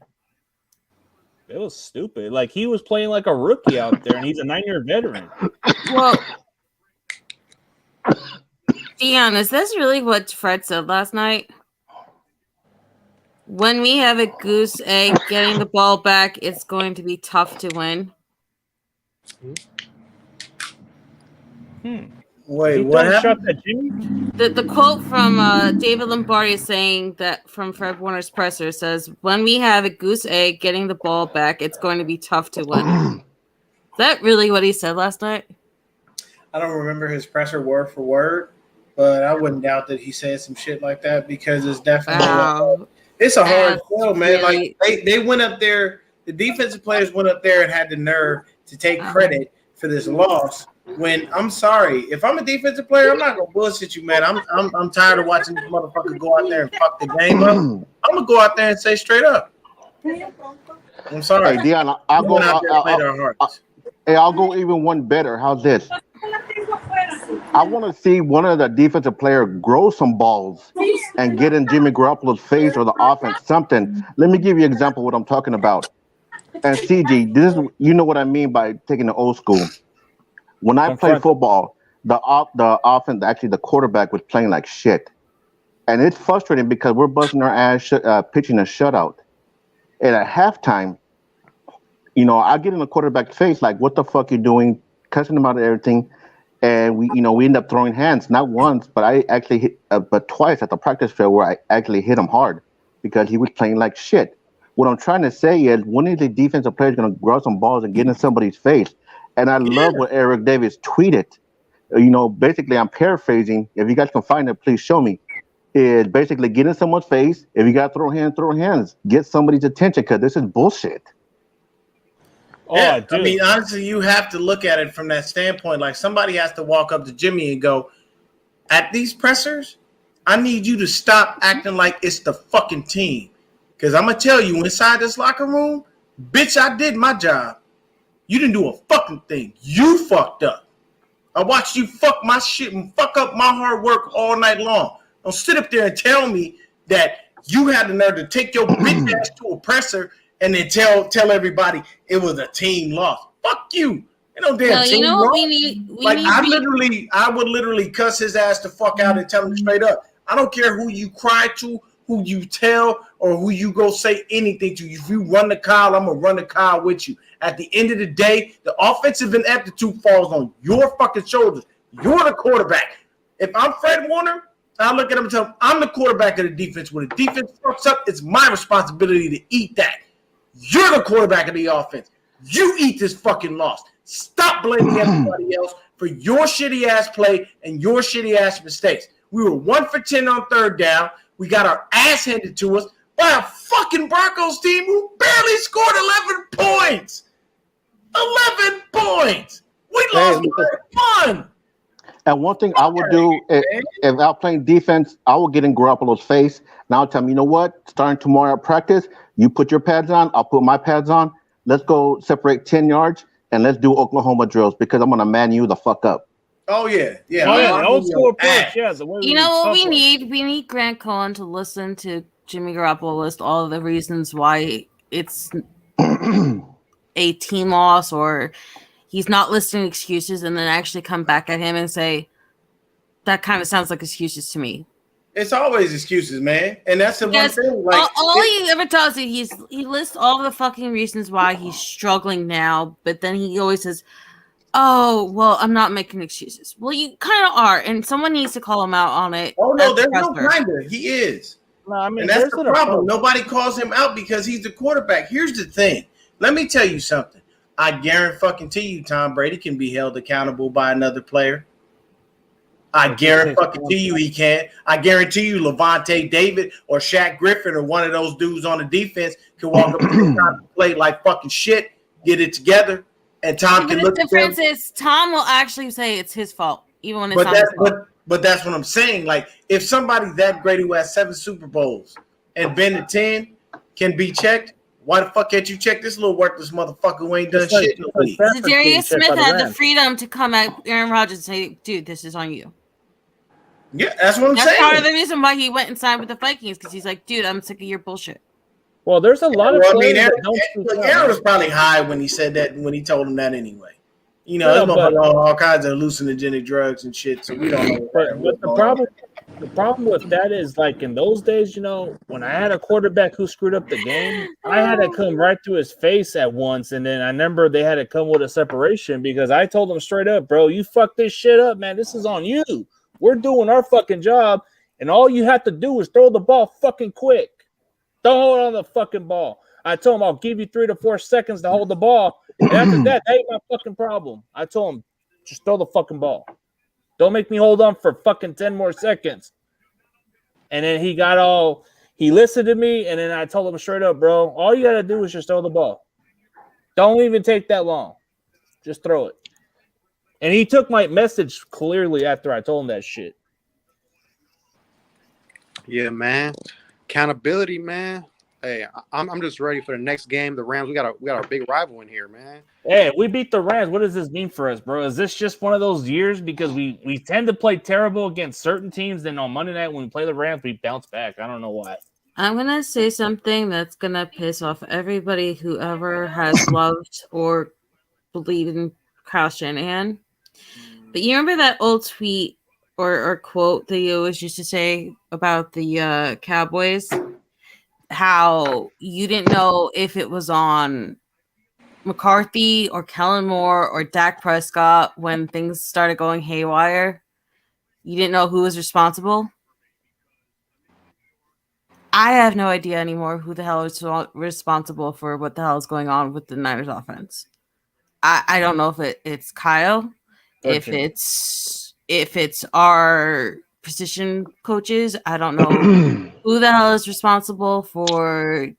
It was stupid. Like, he was playing like a rookie out there, and he's a 9-year veteran. Well, Dion, is this really what Fred said last night? When we have a goose egg getting the ball back, it's going to be tough to win. Wait, what happened? The quote from David Lombardi is saying that from Fred Warner's presser says, when we have a goose egg getting the ball back, it's going to be tough to win. Is that really what he said last night? I don't remember his presser word for word, but I wouldn't doubt that he said some shit like that because it's definitely it's a hard sell, man. Like they went up there, the defensive players went up there and had the nerve to take credit for this loss. When I'm sorry, if I'm a defensive player, I'm not gonna bullshit you, man. I'm tired of watching this motherfucker go out there and fuck the game up. I'm gonna go out there and say straight up, I'm sorry. Hey, Dion, I'll go even one better. How's this? I want to see one of the defensive players grow some balls and get in Jimmy Garoppolo's face or the offense, something. Let me give you an example of what I'm talking about. And CG, this is, you know what I mean by taking the old school. When I played football, the offense, actually the quarterback was playing like shit. And it's frustrating because we're busting our ass pitching a shutout. And at halftime, you know, I get in the quarterback's face like, what the fuck you doing? Cussing him out of everything. And we end up throwing hands, not once, but I actually hit, but twice at the practice field where I actually hit him hard because he was playing like shit. What I'm trying to say is, when is the defensive player going to grow some balls and get in somebody's face? And I love what Eric Davis tweeted. You know, basically, I'm paraphrasing. If you guys can find it, please show me. Is basically get in someone's face. If you got to throw hands. Get somebody's attention because this is bullshit. Yeah, I mean, honestly, you have to look at it from that standpoint. Like, somebody has to walk up to Jimmy and go, at these pressers, I need you to stop acting like it's the fucking team. Because I'm going to tell you, inside this locker room, bitch, I did my job. You didn't do a fucking thing. You fucked up. I watched you fuck my shit and fuck up my hard work all night long. Don't sit up there and tell me that you had the nerve to take your bitch ass to a presser and then tell everybody it was a team loss. Fuck you. No damn team loss. I would literally cuss his ass the fuck out and tell him straight up. I don't care who you cry to, who you tell or who you go say anything to. If you run the Kyle, I'm going to run the Kyle with you. At the end of the day, the offensive ineptitude falls on your fucking shoulders. You're the quarterback. If I'm Fred Warner, I'll look at him and tell him, I'm the quarterback of the defense. When the defense fucks up, it's my responsibility to eat that. You're the quarterback of the offense. You eat this fucking loss. Stop blaming everybody else for your shitty ass play and your shitty ass mistakes. We were 1 for 10 on third down. We got our ass handed to us by a fucking Broncos team who barely scored 11 points. 11 points. We lost by 1. And one thing I would do if I was playing defense, I would get in Garoppolo's face. Now I'll tell him, you know what? Starting tomorrow at practice, you put your pads on, I'll put my pads on. Let's go separate 10 yards and let's do Oklahoma drills because I'm gonna man you the fuck up. Oh yeah, yeah. Oh yeah, old school approach. Yeah, you know what we need? We need Grant Cohen to listen to Jimmy Garoppolo list all of the reasons why it's a team loss or he's not listing excuses, and then actually come back at him and say that kind of sounds like excuses to me. It's always excuses, man, and that's the one thing. Like all he ever does is he lists all the fucking reasons why he's struggling now, but then he always says, "Oh, well, I'm not making excuses." Well, you kind of are, and someone needs to call him out on it. Oh no, there's no kind of. He is. No, I mean, and that's the problem. Nobody calls him out because he's the quarterback. Here's the thing. Let me tell you something. I guarantee you, Tom Brady can be held accountable by another player. I guarantee you he can. I guarantee you Levante David or Shaq Griffin or one of those dudes on the defense can walk up and play like fucking shit, get it together, and Tom can look at them. The difference is Tom will actually say it's his fault, even when it's not his fault. But that's what I'm saying. Like, if somebody that great who has 7 Super Bowls and been to 10 can be checked, why the fuck can't you check this little worthless motherfucker who ain't done shit in the league? Darius Smith had the freedom to come at Aaron Rodgers and say, dude, this is on you. Yeah, that's what I'm saying. That's part of the reason why he went and signed with the Vikings, because he's like, dude, I'm sick of your bullshit. Well, there's a lot of players Aaron was probably high when he said that, when he told him that anyway. You know, there's all kinds of hallucinogenic drugs and shit, so we don't know. But the problem with that is, like, in those days, you know, when I had a quarterback who screwed up the game, I had to come right to his face at once, and then I remember they had to come with a separation because I told him straight up, bro, you fucked this shit up, man. This is on you. We're doing our fucking job, and all you have to do is throw the ball fucking quick. Don't hold on the fucking ball. I told him I'll give you 3 to 4 seconds to hold the ball. And after that ain't my fucking problem. I told him, just throw the fucking ball. Don't make me hold on for fucking 10 more seconds. And then he listened to me, and then I told him straight up, bro, all you got to do is just throw the ball. Don't even take that long. Just throw it. And he took my message clearly after I told him that shit. Yeah, man. Accountability, man. Hey, I'm just ready for the next game. The Rams, we got our big rival in here, man. Hey, we beat the Rams. What does this mean for us, bro? Is this just one of those years because we tend to play terrible against certain teams, then on Monday night when we play the Rams, we bounce back? I don't know why. I'm going to say something that's going to piss off everybody who ever has loved or believed in Kyle Shanahan. But you remember that old tweet or quote that you always used to say about the Cowboys? How you didn't know if it was on McCarthy or Kellen Moore or Dak Prescott when things started going haywire. You didn't know who was responsible. I have no idea anymore who the hell is responsible for what the hell is going on with the Niners offense. I don't know if it's Kyle, if it's our position coaches. I don't know who the hell is responsible for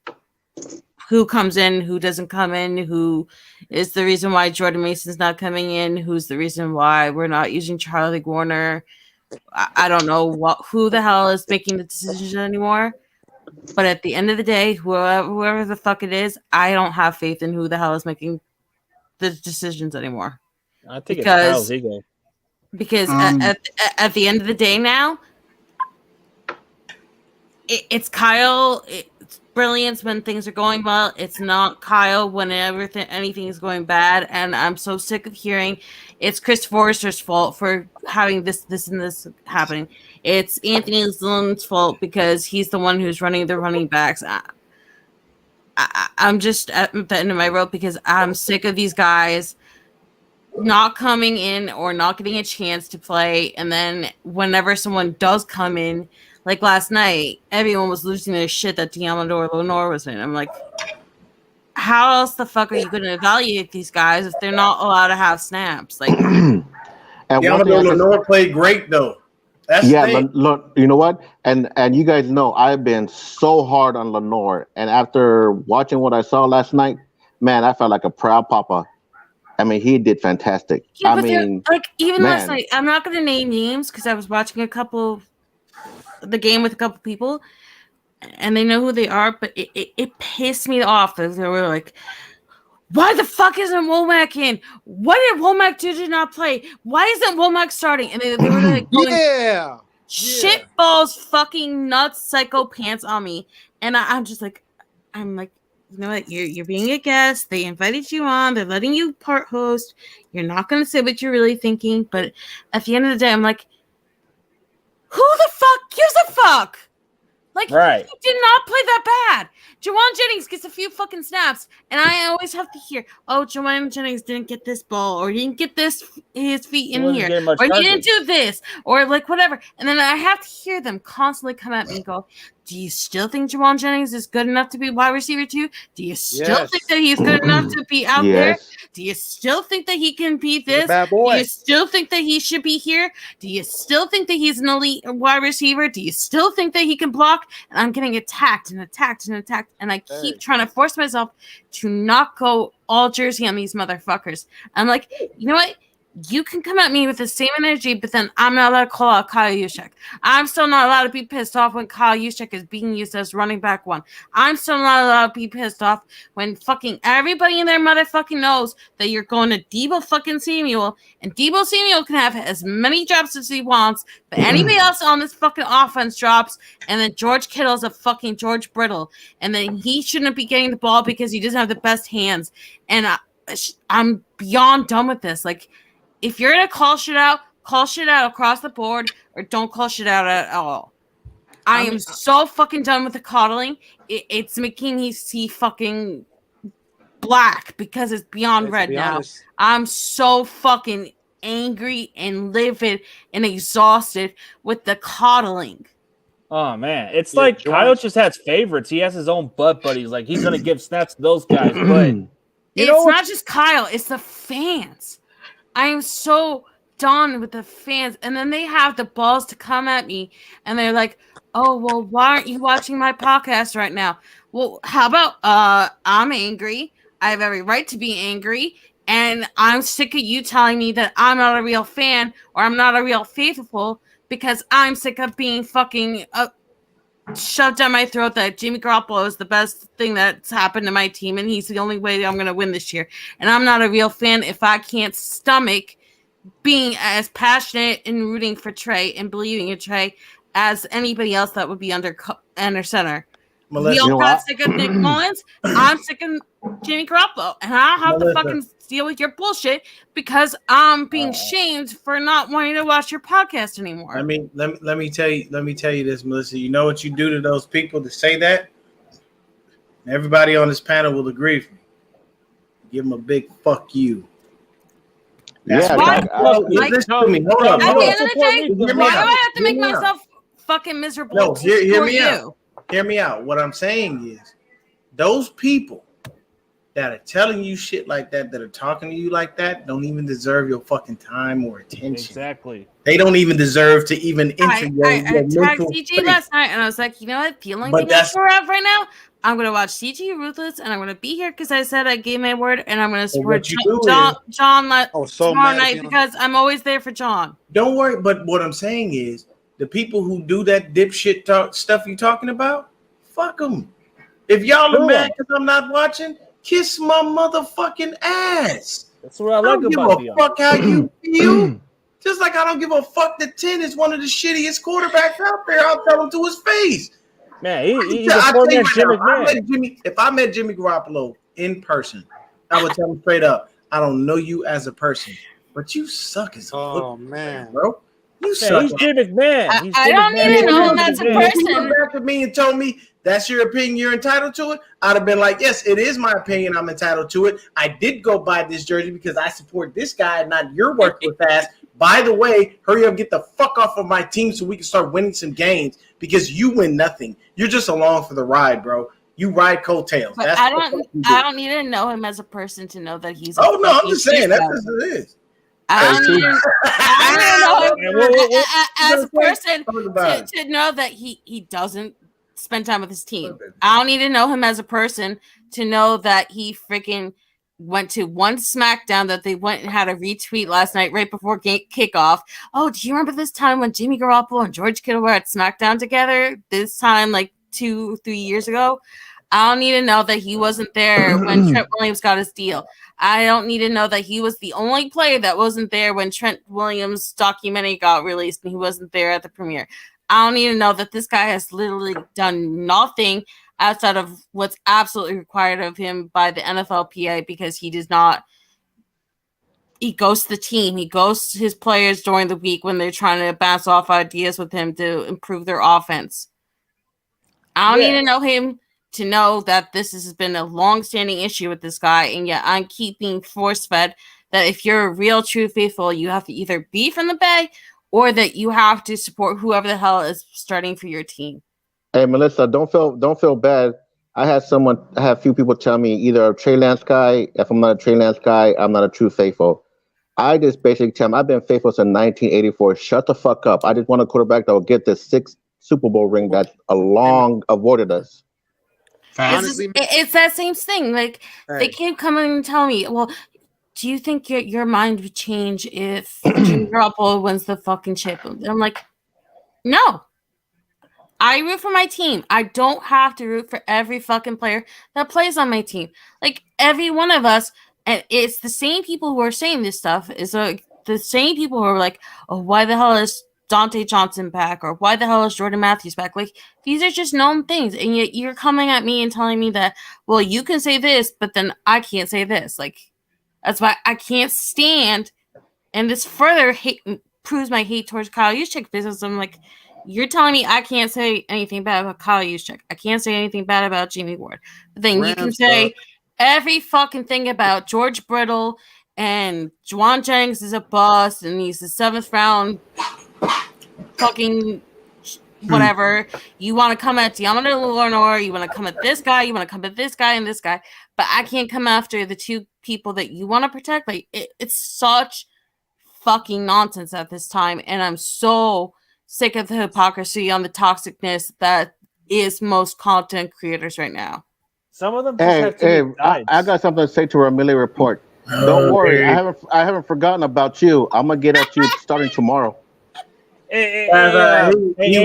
who comes in, who doesn't come in, who is the reason why Jordan Mason's not coming in, who's the reason why we're not using Charlie Warner. I don't know who the hell is making the decision anymore. But at the end of the day, whoever the fuck it is, I don't have faith in who the hell is making the decisions anymore. I think it's Kyle's ego. Because at the end of the day now, it's Kyle. brilliance when things are going well. It's not Kyle when anything is going bad. And I'm so sick of hearing it's Chris Forrester's fault for having this, and this happening. It's Anthony Lynn's fault because he's the one who's running the running backs. I'm just at the end of my rope because I'm sick of these guys not coming in or not getting a chance to play. And then whenever someone does come in, like last night, everyone was losing their shit that Deommodore Lenoir was in. I'm like, how else the fuck are you going to evaluate these guys if they're not allowed to have snaps? Like, Deommodore Lenoir played great though. That's look, you know what? And you guys know I've been so hard on Lenoir, and after watching what I saw last night, man, I felt like a proud papa. I mean, he did fantastic. Yeah, I mean, like even last night, I'm not going to name names because I was watching the game with a couple people, and they know who they are, but it pissed me off that they were like, why the fuck isn't Womack in? What did Womack do to not play? Why isn't Womack starting? And they were like, yeah, shit balls, fucking nuts, psycho pants on me. And I'm just like, you know what? You're being a guest. They invited you on. They're letting you part host. You're not going to say what you're really thinking. But at the end of the day, I'm like, who the fuck gives a fuck? Like, right. He did not play that bad. Jawan Jennings gets a few fucking snaps, and I always have to hear, oh, Jawan Jennings didn't get this ball, or he didn't get his feet in here, or he didn't do this, or like whatever. And then I have to hear them constantly come at me and go, do you still think Jawan Jennings is good enough to be wide receiver 2? Do you still think that he's good enough to be out there? Do you still think that he can be this? Bad boy. Do you still think that he should be here? Do you still think that he's an elite wide receiver? Do you still think that he can block? And I'm getting attacked and attacked and attacked. And I keep trying to force myself to not go all jersey on these motherfuckers. I'm like, you know what? You can come at me with the same energy, but then I'm not allowed to call out Kyle Juszczyk. I'm still not allowed to be pissed off when Kyle Juszczyk is being used as running back 1. I'm still not allowed to be pissed off when fucking everybody in their motherfucking knows that you're going to Deebo fucking Samuel, and Deebo Samuel can have as many drops as he wants, but anybody else on this fucking offense drops, and then George Kittle's a fucking George Brittle, and then he shouldn't be getting the ball because he doesn't have the best hands. And I'm beyond done with this. Like, if you're going to call shit out across the board, or don't call shit out at all. I am so fucking done with the coddling. It's making me see fucking black because it's beyond red now. Honest. I'm so fucking angry and livid and exhausted with the coddling. Oh, man. It's like Kyle just has favorites. He has his own butt buddies. Like, he's going to give snaps to those guys. But it's not just Kyle. It's the fans. I am so done with the fans. And then they have the balls to come at me. And they're like, oh, well, why aren't you watching my podcast right now? Well, how about I'm angry. I have every right to be angry. And I'm sick of you telling me that I'm not a real fan or I'm not a real faithful because I'm sick of being fucking shoved down my throat that Jimmy Garoppolo is the best thing that's happened to my team and he's the only way that I'm going to win this year. And I'm not a real fan if I can't stomach being as passionate and rooting for Trey and believing in Trey as anybody else that would be under center. We all got sick of Nick Mullins. I'm sick of Jimmy Garoppolo. And I don't have to fucking deal with your bullshit because I'm being shamed for not wanting to watch your podcast anymore. Let me tell you this, Melissa. You know what you do to those people to say that? Everybody on this panel will agree with me. Give them a big fuck you. Listen to me. Hold on. At the end of the day, why do I have to make myself fucking miserable? No, hear me out. Hear me out. What I'm saying is, those people that are telling you shit like that are talking to you like that, don't even deserve your fucking time or attention. Exactly. They don't even deserve to even enter your tagged CG last night, and I was like, you know what? The only thing I'm sure of right now, I'm going to watch CG Ruthless, and I'm going to be here because I said I gave my word, and I'm going to support John tomorrow night because I'm always there for John. Don't worry, but what I'm saying is, the people who do that dipshit stuff you talking about, fuck them. If y'all are mad because I'm not watching, kiss my motherfucking ass. That's what I like about you. I don't give a fuck how you feel. Just like I don't give a fuck that 10 is one of the shittiest quarterbacks out there. I'll tell him to his face. Man, he's a poor man's Jim McMahon. If I met Jimmy Garoppolo in person, I would tell him straight up, I don't know you as a person, but you suck as a football player, bro. You suck. He's Jim McMahon. I don't even know him as a person. If you come back to me and told me that's your opinion, you're entitled to it, I'd have been like, yes, it is my opinion. I'm entitled to it. I did go buy this jersey because I support this guy and not your worthless ass. By the way, hurry up, get the fuck off of my team so we can start winning some games because you win nothing. You're just along for the ride, bro. You ride coattails. But I don't need to know him as a person to know that he's. Oh no, I'm just saying that's what it is. I don't need to know him as a person to know that he doesn't spend time with his team. I don't need to know him as a person to know that he freaking went to one SmackDown that they went and had a retweet last night right before kickoff. Oh, do you remember this time when Jimmy Garoppolo and George Kittle were at SmackDown together? This time, like 2-3 years ago. I don't need to know that he wasn't there when Trent Williams got his deal. I don't need to know that he was the only player that wasn't there when Trent Williams' documentary got released and he wasn't there at the premiere. I don't need to know that this guy has literally done nothing outside of what's absolutely required of him by the NFLPA because he does not. He ghosts the team. He ghosts his players during the week when they're trying to bounce off ideas with him to improve their offense. I don't need to know him to know that this has been a long-standing issue with this guy, and yet I'm keeping force-fed that if you're a real true faithful, you have to either be from the Bay or that you have to support whoever the hell is starting for your team. Hey, Melissa, don't feel bad. I had a few people tell me either a Trey Lance guy. If I'm not a Trey Lance guy, I'm not a true faithful. I just basically tell them I've been faithful since 1984. Shut the fuck up. I just want a quarterback that will get the 6th Super Bowl ring that long avoided us. It's that same thing. Like they keep coming and telling me, well, do you think your mind would change if Jimmy Garoppolo wins the fucking chip? And I'm like, no. I root for my team. I don't have to root for every fucking player that plays on my team. Like every one of us, and it's the same people who are saying this stuff. Is the same people who are like, oh, why the hell is Dante Johnson back, or why the hell is Jordan Matthews back? Like these are just known things, and yet you're coming at me and telling me that, well, you can say this, but then I can't say this. Like that's why I can't stand, and this further proves my hate towards Kyle Juszczyk business. I'm like, you're telling me I can't say anything bad about Kyle Juszczyk. I can't say anything bad about Jimmy Ward. But then you can say every fucking thing about George Brittle and Juwan Jennings is a bust, and he's the 7th round. Fucking whatever. You want to come at Deontay Lenoir, you want to come at this guy, you want to come at this guy and this guy, but I can't come after the two people that you want to protect. Like it's such fucking nonsense at this time, and I'm so sick of the hypocrisy on the toxicness that is most content creators right now. Some of them. I got something to say to our Millie report. Don't worry, I haven't forgotten about you. I'm gonna get at you starting tomorrow. Hey,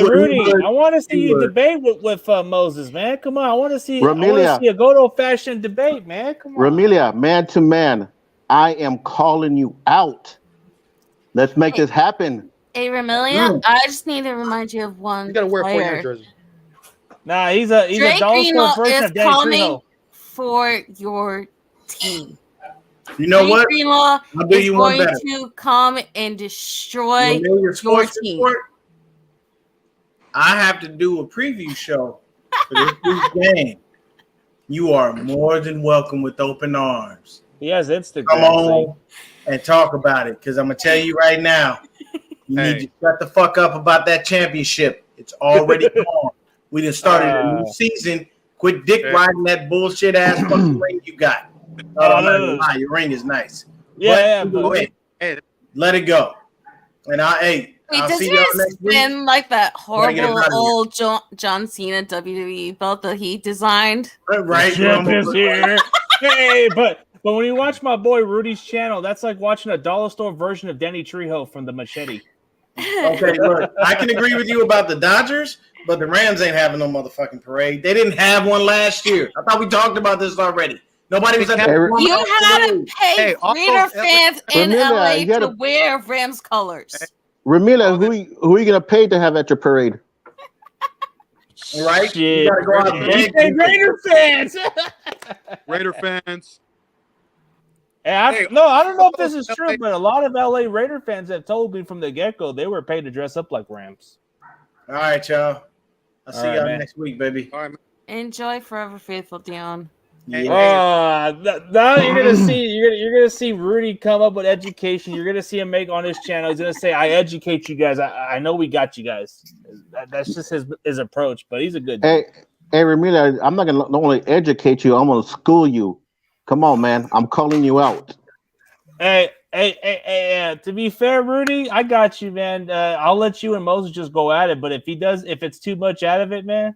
Rudy, I want to see you debate with Moses, man. Come on, I want to see a good old-fashioned debate, man. Come on. Ramilia, man to man, I am calling you out. Let's make this happen. Hey, Ramilia, I just need to remind you of one. You gotta wear player. 49 jersey. Nah, he's a dollar store version of Danny Trejo. For your team. You know what? Greenlaw I'll do you one better. To come and destroy your team. Report? I have to do a preview show for this week's game. You are more than welcome with open arms. He has Instagram. Come on and talk about it, because I'm gonna tell you right now, you need to shut the fuck up about that championship. It's already gone. We just started a new season. Quit dick riding that bullshit ass fucking ring you got. No. Your ring is nice. Yeah, go ahead. Let it go. And I'll see y'all next week. Spin like that horrible old John Cena WWE belt that he designed. Right. Here. Hey, but when you watch my boy Rudy's channel, that's like watching a dollar store version of Danny Trejo from the Machete. Okay, look, I can agree with you about the Dodgers, but the Rams ain't having no motherfucking parade. They didn't have one last year. I thought we talked about this already. Nobody was at that. You had to pay Raider fans in LA to wear Rams colors. Ramila, who are you gonna pay to have at your parade? Right? You Shit. gotta go out there. Hey, Raider fans. Raider fans. I don't know if this is true, but a lot of LA Raider fans have told me from the get-go they were paid to dress up like Rams. All right, y'all. I'll see y'all man. next week, baby. All right, man. Enjoy Forever Faithful, Dion. Now you're gonna see you're gonna see Rudy come up with education. You're gonna see him make on his channel. He's gonna say, "I educate you guys. I know we got you guys." That's just his approach. But he's a good dude. Hey, Ramila, I'm not gonna not only educate you, I'm gonna school you. Come on, man. I'm calling you out. Hey, to be fair, Rudy, I got you, man. I'll let you and Moses just go at it. But if it's too much out of it, man,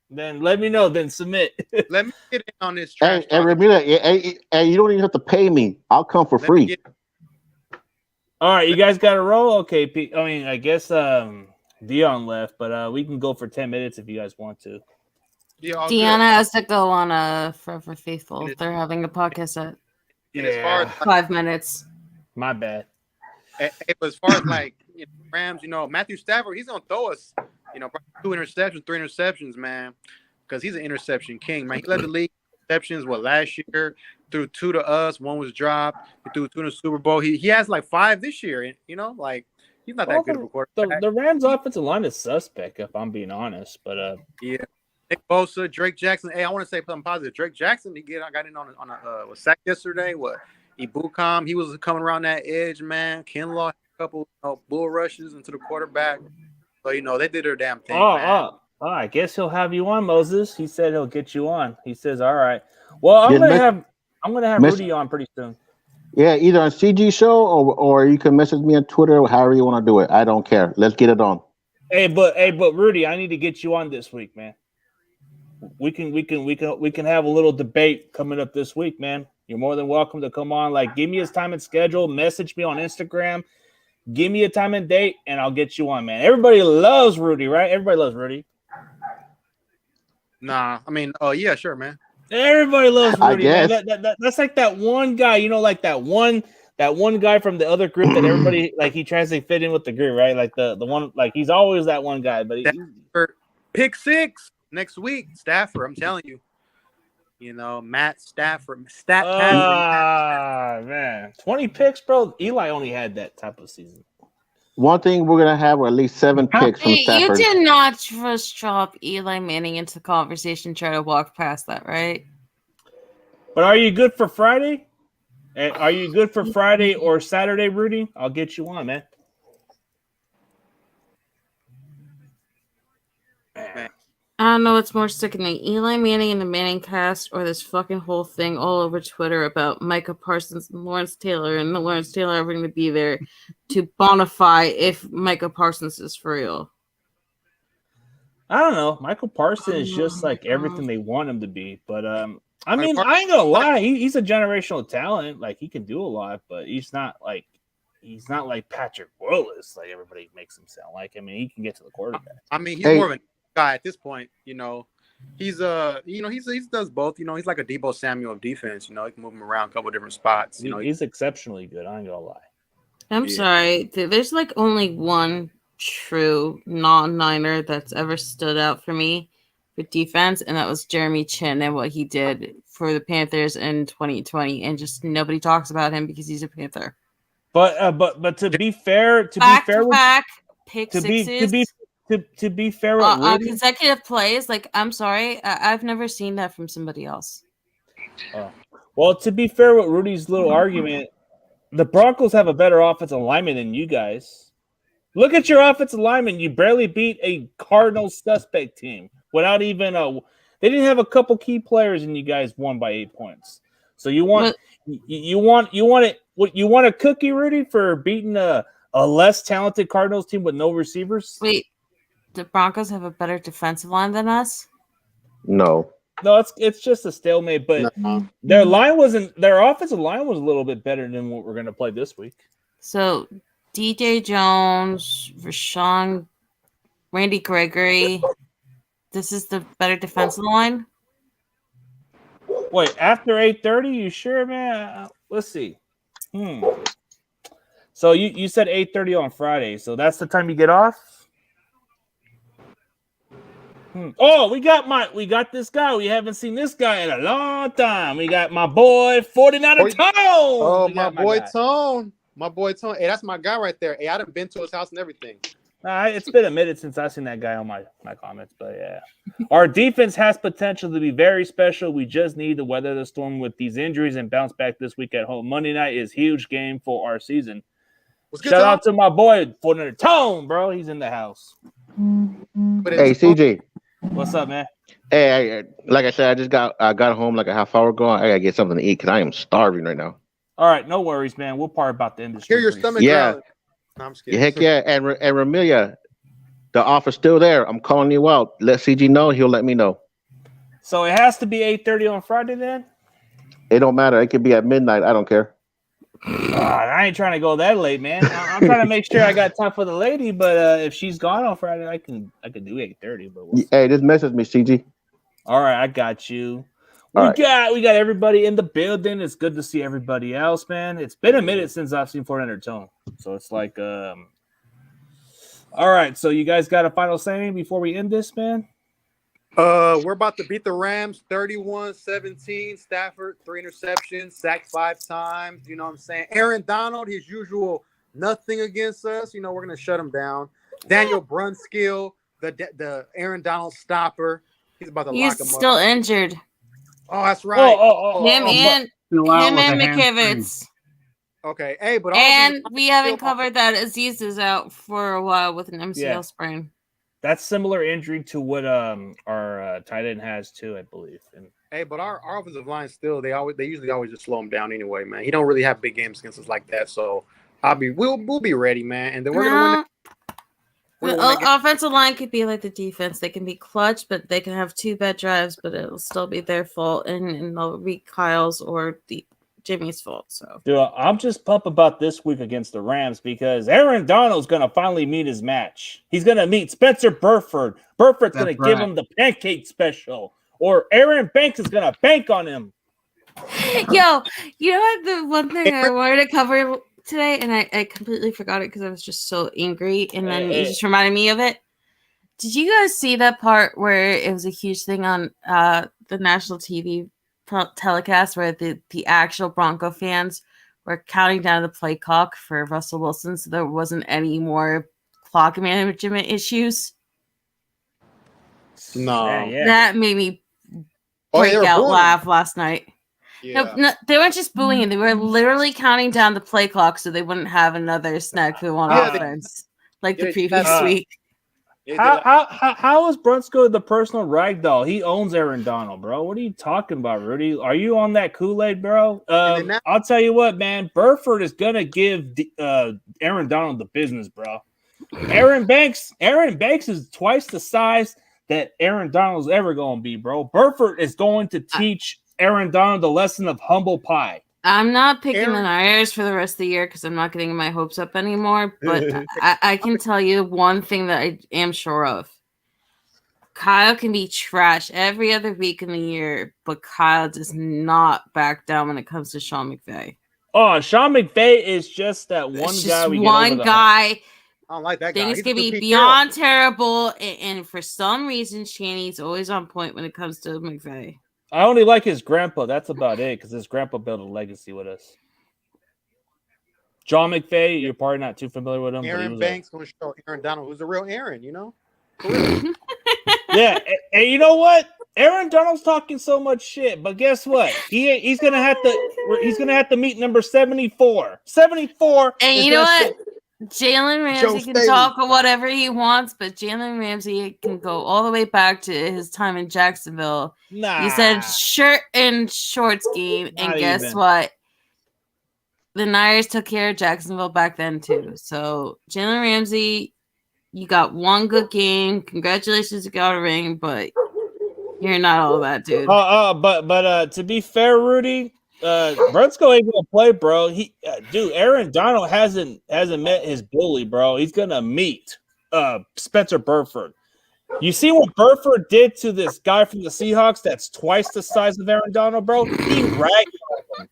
then let me know. Then submit. Let me get in on this trash. Hey, Ramila, hey, you don't even have to pay me. I'll come for free. All right, you guys got to roll. Okay, I mean, I guess Dion left, but we can go for 10 minutes if you guys want to. Yeah, Deanna has to go on Forever Faithful. They're having a podcast at as far as 5 minutes. My bad. As far as like Rams, Matthew Stafford, he's gonna throw us, probably 2 interceptions, 3 interceptions, man, because he's an interception king, man. He led the league in interceptions last year, threw 2 to us, 1 was dropped. He threw 2 in the Super Bowl. He has like 5 this year, like he's not that good of a quarterback. The Rams' offensive line is suspect, if I'm being honest, but yeah. Nick Bosa, Drake Jackson. Hey, I want to say something positive. Drake Jackson, got in on a sack yesterday. Ibukam, he was coming around that edge, man. Kinlaw had a couple bull rushes into the quarterback. So, they did their damn thing, man. I guess he'll have you on, Moses. He said he'll get you on. He says, all right. Well, I'm gonna have Rudy on pretty soon. Yeah, either on CG show or you can message me on Twitter, however you want to do it. I don't care. Let's get it on. Hey, but Rudy, I need to get you on this week, man. We can have a little debate coming up this week, man. You're more than welcome to come on. Like, give me his time and schedule. Message me on Instagram. Give me a time and date, and I'll get you on, man. Everybody loves Rudy, right? Everybody loves Rudy. Nah, I mean, yeah, sure, man. Everybody loves Rudy. I guess. Man. That's like that one guy, like that one guy from the other group that everybody like he tries to fit in with the group, right? Like the one, like he's always that one guy. But pick 6 next week, Stafford. I'm telling you. Matt Stafford. Man. 20 picks, bro. Eli only had that type of season. One thing we're going to have at least 7 picks from Stafford. You did not just drop Eli Manning into the conversation, try to walk past that, right? But are you good for Friday? Are you good for Friday or Saturday, Rudy? I'll get you on, man. I don't know what's more sickening, Eli Manning and the Manning cast, or this fucking whole thing all over Twitter about Micah Parsons and Lawrence Taylor, and Lawrence Taylor ever going to be there to bonify if Micah Parsons is for real. I don't know. Michael Parsons is just like everything they want him to be. But I mean, I ain't gonna lie. He's a generational talent. Like, he can do a lot, but he's not like Patrick Willis. Like everybody makes him sound like. I mean, he can get to the quarterback. I mean, he's more of a guy at this point. He's he does both. He's like a Deebo Samuel of defense. He can move him around a couple of different spots. He's exceptionally good. I ain't gonna lie. I'm sorry. There's like only one true non-Niner that's ever stood out for me for defense, and that was Jeremy Chin and what he did for the Panthers in 2020. And just nobody talks about him because he's a Panther. But to be fair, pick sixes. To be fair with Rudy, consecutive plays, like, I'm sorry, I've never seen that from somebody else. Well, to be fair with Rudy's little argument, the Broncos have a better offensive lineman than you guys. Look at your offensive lineman. You barely beat a Cardinals suspect team without even they didn't have a couple key players, and you guys won by 8 points. So you want a cookie, Rudy, for beating a less talented Cardinals team with no receivers? Wait. The Broncos have a better defensive line than us? No, it's just a stalemate. But their offensive line was a little bit better than what we're going to play this week. So DJ Jones, Rashawn, Randy Gregory. This is the better defensive line. Wait, after 8:30? You sure, man? Let's see. So you said 8:30 on Friday. So that's the time you get off. Oh, we got this guy. We haven't seen this guy in a long time. We got my boy 49er Tone. Oh, We my got boy guy. Tone. My boy Tone. Hey, that's my guy right there. Hey, I done been to his house and everything. It's been a minute since I've seen that guy on my comments, but yeah. Our defense has potential to be very special. We just need to weather the storm with these injuries and bounce back this week at home. Monday night is huge game for our season. What's good, Shout Tom? out to my boy 49er Tone, bro. He's in the house. Hey, CJ. What's up, man? Hey, like I said, I got home like a half hour ago. I gotta get something to eat because I am starving right now. All right, no worries, man. We'll part about the industry. Hear your pretty stomach soon. Yeah. growling. No, I'm just kidding. Heck yeah, and Ramilia, the offer's still there. I'm calling you out. Let CG know. He'll let me know. So it has to be 8:30 on Friday then? It don't matter. It could be at midnight. I don't care. I ain't trying to go that late, man. I'm trying to make sure I got time for the lady, but if she's gone on Friday, I can do 8:30. But we'll see. Hey, just message me, CG. All right, I got you. We All right. got everybody in the building. It's good to see everybody else, man. It's been a minute since I've seen 400 Tone, so it's like, all right. So you guys got a final saying before we end this, man? We're about to beat the Rams 31-17. Stafford, 3 interceptions, sacked 5 times. You know what I'm saying? Aaron Donald, his usual nothing against us. You know, we're going to shut him down. Daniel Brunskill, the Aaron Donald stopper. He's about to lock him He's up. still injured. Oh, that's right. Him and McKivitz. Okay. Hey, but And we haven't covered that Aziz is out for a while with an MCL sprain. That's similar injury to what our tight end has too, I believe. And hey, but our offensive line still they usually always just slow him down anyway, man. He don't really have big games against us like that, so we'll be ready, man. And then we're gonna win. The offensive line could be like the defense. They can be clutch, but they can have 2 bad drives, but it'll still be their fault, and they'll be Kyle's or Jimmy's fault. So, dude, I'm just pumped about this week against the Rams because Aaron Donald's gonna finally meet his match. He's gonna meet Spencer Burford. Burford's gonna give him the pancake special, or Aaron Banks is gonna bank on him. Yo, you know what? The one thing I wanted to cover today, and I completely forgot it because I was just so angry, and then it just reminded me of it. Did you guys see that part where it was a huge thing on the national TV telecast where the actual Bronco fans were counting down the play clock for Russell Wilson so there wasn't any more clock management issues? No. That made me break out laugh last night. Yeah. No, they weren't just booing him. They were literally counting down the play clock so they wouldn't have another snafu on offense like the previous week. How is Brunskill the personal ragdoll? He owns Aaron Donald, bro. What are you talking about, Rudy? Are you on that Kool-Aid, bro? I'll tell you what, man. Burford is gonna give Aaron Donald the business, bro. Aaron Banks is twice the size that Aaron Donald's ever gonna be, bro. Burford is going to teach Aaron Donald the lesson of humble pie. I'm not picking the Niners for the rest of the year because I'm not getting my hopes up anymore. But I can tell you one thing that I am sure of. Kyle can be trash every other week in the year, but Kyle does not back down when it comes to Sean McVay. Oh, Sean McVay is just that one guy. I don't like that guy. Things can be beyond terrible, and for some reason, Shanny's always on point when it comes to McVay. I only like his grandpa. That's about it, because his grandpa built a legacy with us. John McVay, you're probably not too familiar with him. Aaron Banks going to show Aaron Donald who's the real Aaron, you know? Yeah, and you know what? Aaron Donald's talking so much shit, but guess what? He's gonna have to meet number 74. 74. And you know what? Jalen Ramsey can talk whatever he wants, but Jalen Ramsey can go all the way back to his time in Jacksonville. Nah. He said shirt and shorts game, and guess what? The Niners took care of Jacksonville back then too. So Jalen Ramsey, you got one good game. Congratulations, you got a ring, but you're not all that, dude. But to be fair, Rudy, Brunskill ain't gonna play, bro. Aaron Donald hasn't met his bully, bro. He's gonna meet Spencer Burford. You see what Burford did to this guy from the Seahawks that's twice the size of Aaron Donald, bro? He ragdolled him.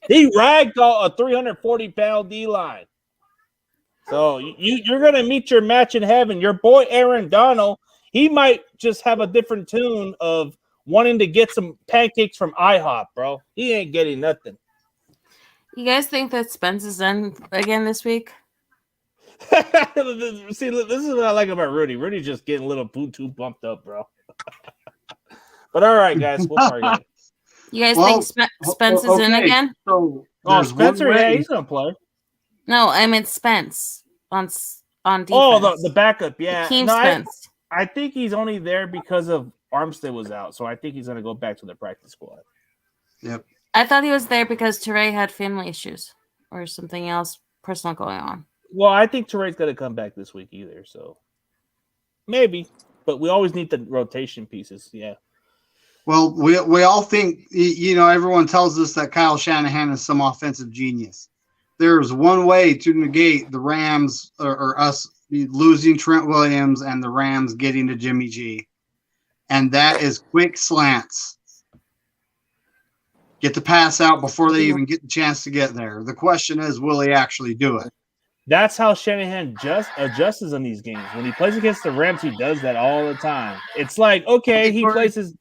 He ragdolled a 340-pound D-line. So you're gonna meet your match in heaven. Your boy Aaron Donald, he might just have a different tune of wanting to get some pancakes from IHOP, bro. He ain't getting nothing. You guys think that Spence is in again this week? See, this is what I like about Rudy. Rudy's just getting a little too bumped up, bro. But all right, guys, we'll target. You guys think Spence is in again? So Spencer, yeah, he's gonna play. No, I meant Spence on defense. Oh, the backup, yeah. Team Spence. I think he's only there because of Armstead was out, so I think he's gonna go back to the practice squad. Yep. I thought he was there because Teray had family issues or something else personal going on. Well, I think Teray's gonna come back this week either, so maybe. But we always need the rotation pieces, yeah. Well, we all think, everyone tells us that Kyle Shanahan is some offensive genius. There's one way to negate the Rams or us losing Trent Williams and the Rams getting to Jimmy G, and that is quick slants. Get the pass out before they even get the chance to get there. The question is, will he actually do it? That's how Shanahan adjusts in these games. When he plays against the Rams, he does that all the time. It's like, okay, he plays his...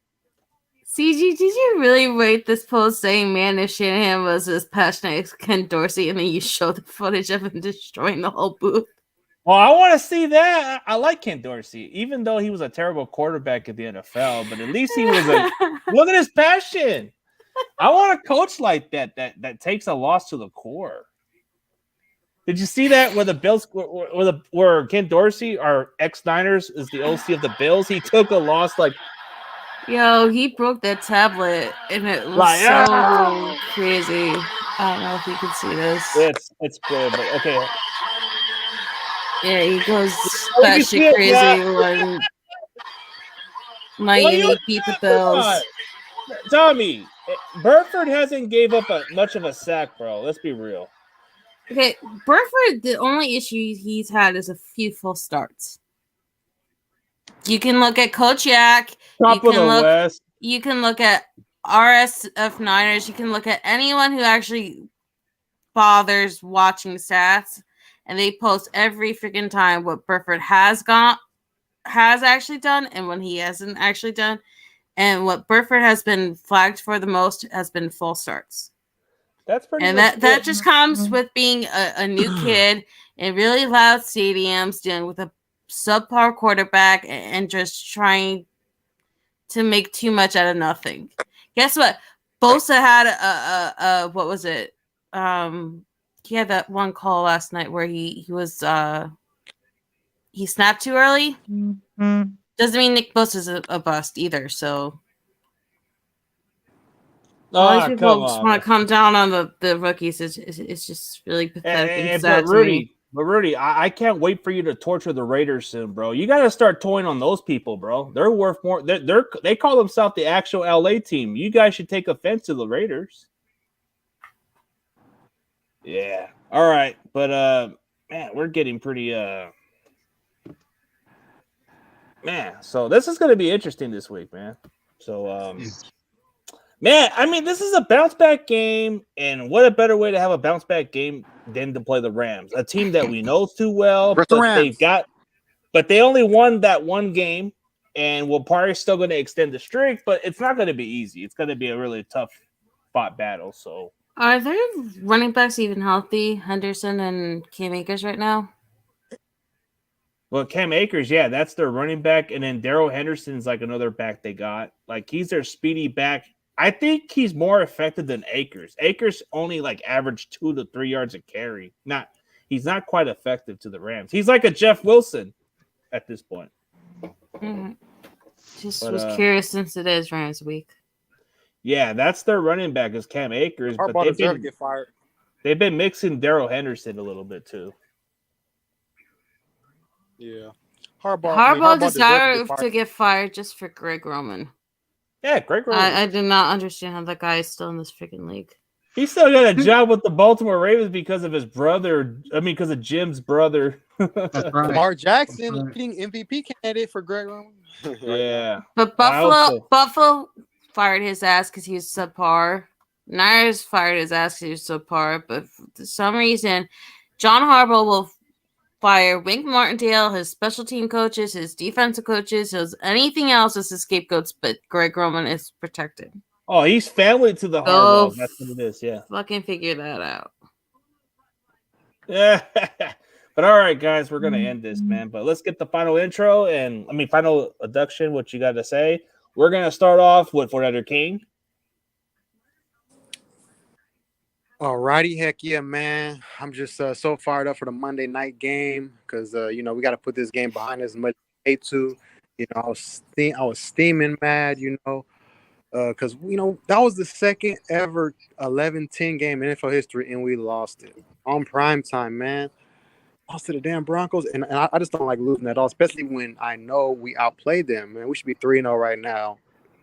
CG, did you really write this post saying, man, if Shanahan was as passionate as Ken Dorsey, and then you show the footage of him destroying the whole booth? Well, I want to see that. I like Ken Dorsey, even though he was a terrible quarterback at the NFL, but at least he was look at his passion. I want a coach like that takes a loss to the core. Did you see that where the Bills, where Ken Dorsey, our ex-Niners, is the OC of the Bills? He took a loss like... Yo, he broke that tablet, and it was so crazy. I don't know if you can see this. It's good, but okay. Yeah, he goes batshit crazy when Miami beat the Bills. Tommy, Burford hasn't gave up much of a sack, bro. Let's be real. Okay, Burford, the only issue he's had is a few full starts. You can look at Coach Yak. You can look at RSF Niners. You can look at anyone who actually bothers watching stats, and they post every freaking time what Burford has actually done and what he hasn't actually done. And what Burford has been flagged for the most has been full starts. That's pretty. And that just comes with being a new kid in really loud stadiums, dealing with a subpar quarterback and just trying to make too much out of nothing. Guess what? Bosa had a what was it? He had that one call last night where he snapped too early. Mm-hmm. Doesn't mean Nick Bosa's a bust either. So all these people just want to come down on the rookies. It's just really pathetic and sad to me. But Rudy, I can't wait for you to torture the Raiders soon, bro. You got to start toying on those people, bro. They're worth more. They call themselves the actual LA team. You guys should take offense to the Raiders. Yeah. All right. But man, we're getting pretty man. So this is going to be interesting this week, man. So man, I mean, this is a bounce back game, and what a better way to have a bounce back game than to play the Rams, a team that we know too well. But they only won that one game, and we're probably still going to extend the streak. But it's not going to be easy. It's going to be a really tough fought battle. So, are their running backs even healthy, Henderson and Cam Akers right now? Well, Cam Akers, yeah, that's their running back, and then Darrell Henderson's like another back they got. Like he's their speedy back. I think he's more effective than Akers. Akers only like averaged 2 to 3 yards a carry. He's not quite effective to the Rams. He's like a Jeff Wilson at this point. Mm-hmm. Was curious since it is Rams week. Yeah, that's their running back is Cam Akers. Harbaugh deserves to get fired. They've been mixing Darrell Henderson a little bit too. Yeah, Harbaugh deserves to get fired just for Greg Roman. Yeah, Greg Roman. I did not understand how that guy is still in this freaking league. He still got a job with the Baltimore Ravens because of his brother. I mean, because of Jim's brother. That's right. Lamar Jackson being MVP candidate for Greg Roman. Yeah. But Buffalo fired his ass because he was subpar. Niners fired his ass because he was subpar. But for some reason, John Harbaugh will fire Wink Martindale, his special team coaches, his defensive coaches, his anything else as his scapegoats, but Greg Roman is protected. Oh, he's family to the Go Harbaughs. That's what it is. Yeah. Fucking figure that out. Yeah. But all right, guys, we're gonna end this, man. But let's get the final intro and final adduction. What you got to say? We're gonna start off with Fortnite King. Alrighty, heck yeah, man. I'm just so fired up for the Monday night game because we got to put this game behind us as much as we hate to. I was steaming mad, because that was the second ever 11-10 game in NFL history, and we lost it on prime time, man. Lost to the damn Broncos, and I just don't like losing at all, especially when I know we outplayed them, man. We should be 3-0 right now.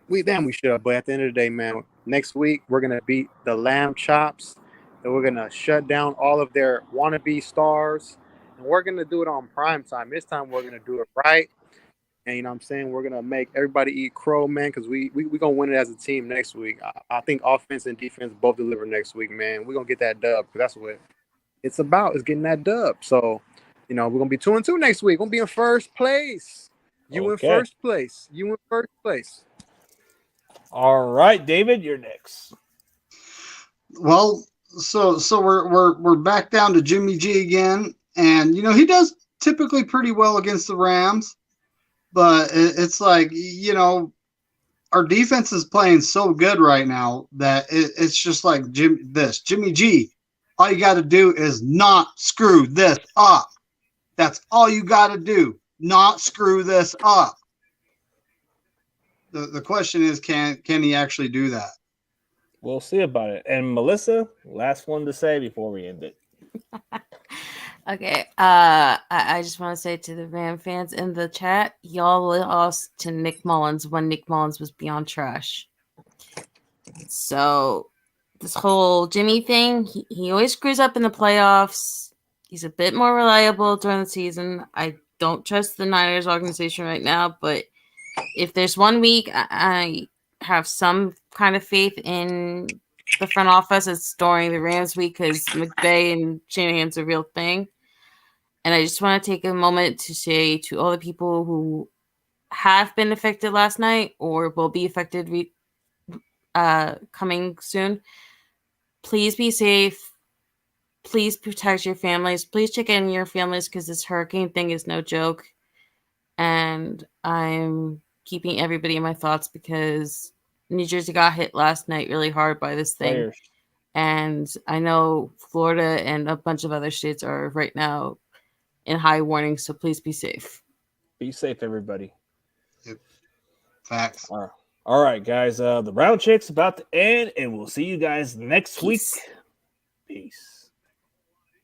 We should have, but at the end of the day, man, next week we're gonna beat the Lamb Chops, and we're gonna shut down all of their wannabe stars, and we're gonna do it on prime time. This time we're gonna do it right, and you know what I'm saying, we're gonna make everybody eat crow, man, because we gonna win it as a team next week. I think offense and defense both deliver next week, man. We're gonna get that dub because that's what it's about, is getting that dub. So, we're gonna be 2-2 next week. We're gonna be in first place. You in first place. You in first place. All right, David, you're next. Well, so we're back down to Jimmy G again, and he does typically pretty well against the Rams, but it's like our defense is playing so good right now that it's just like Jimmy G. All you got to do is not screw this up. That's all you got to do. Not screw this up. The question is, can he actually do that? We'll see about it. And Melissa, last one to say before we end it. Okay. I just want to say to the Ram fans in the chat, y'all lost to Nick Mullins when Nick Mullins was beyond trash. So this whole Jimmy thing, he always screws up in the playoffs. He's a bit more reliable during the season. I don't trust the Niners organization right now, but if there's 1 week I have some kind of faith in the front office, it's during the Rams week, because McVay and Shanahan's a real thing. And I just want to take a moment to say to all the people who have been affected last night or will be affected coming soon, please be safe. Please protect your families. Please check in your families, because this hurricane thing is no joke. And I'm keeping everybody in my thoughts because New Jersey got hit last night really hard by this thing. Players. And I know Florida and a bunch of other states are right now in high warning, so please be safe. Be safe, everybody. Yep. Facts. All right, guys. The round check's about to end, and we'll see you guys next week. Peace.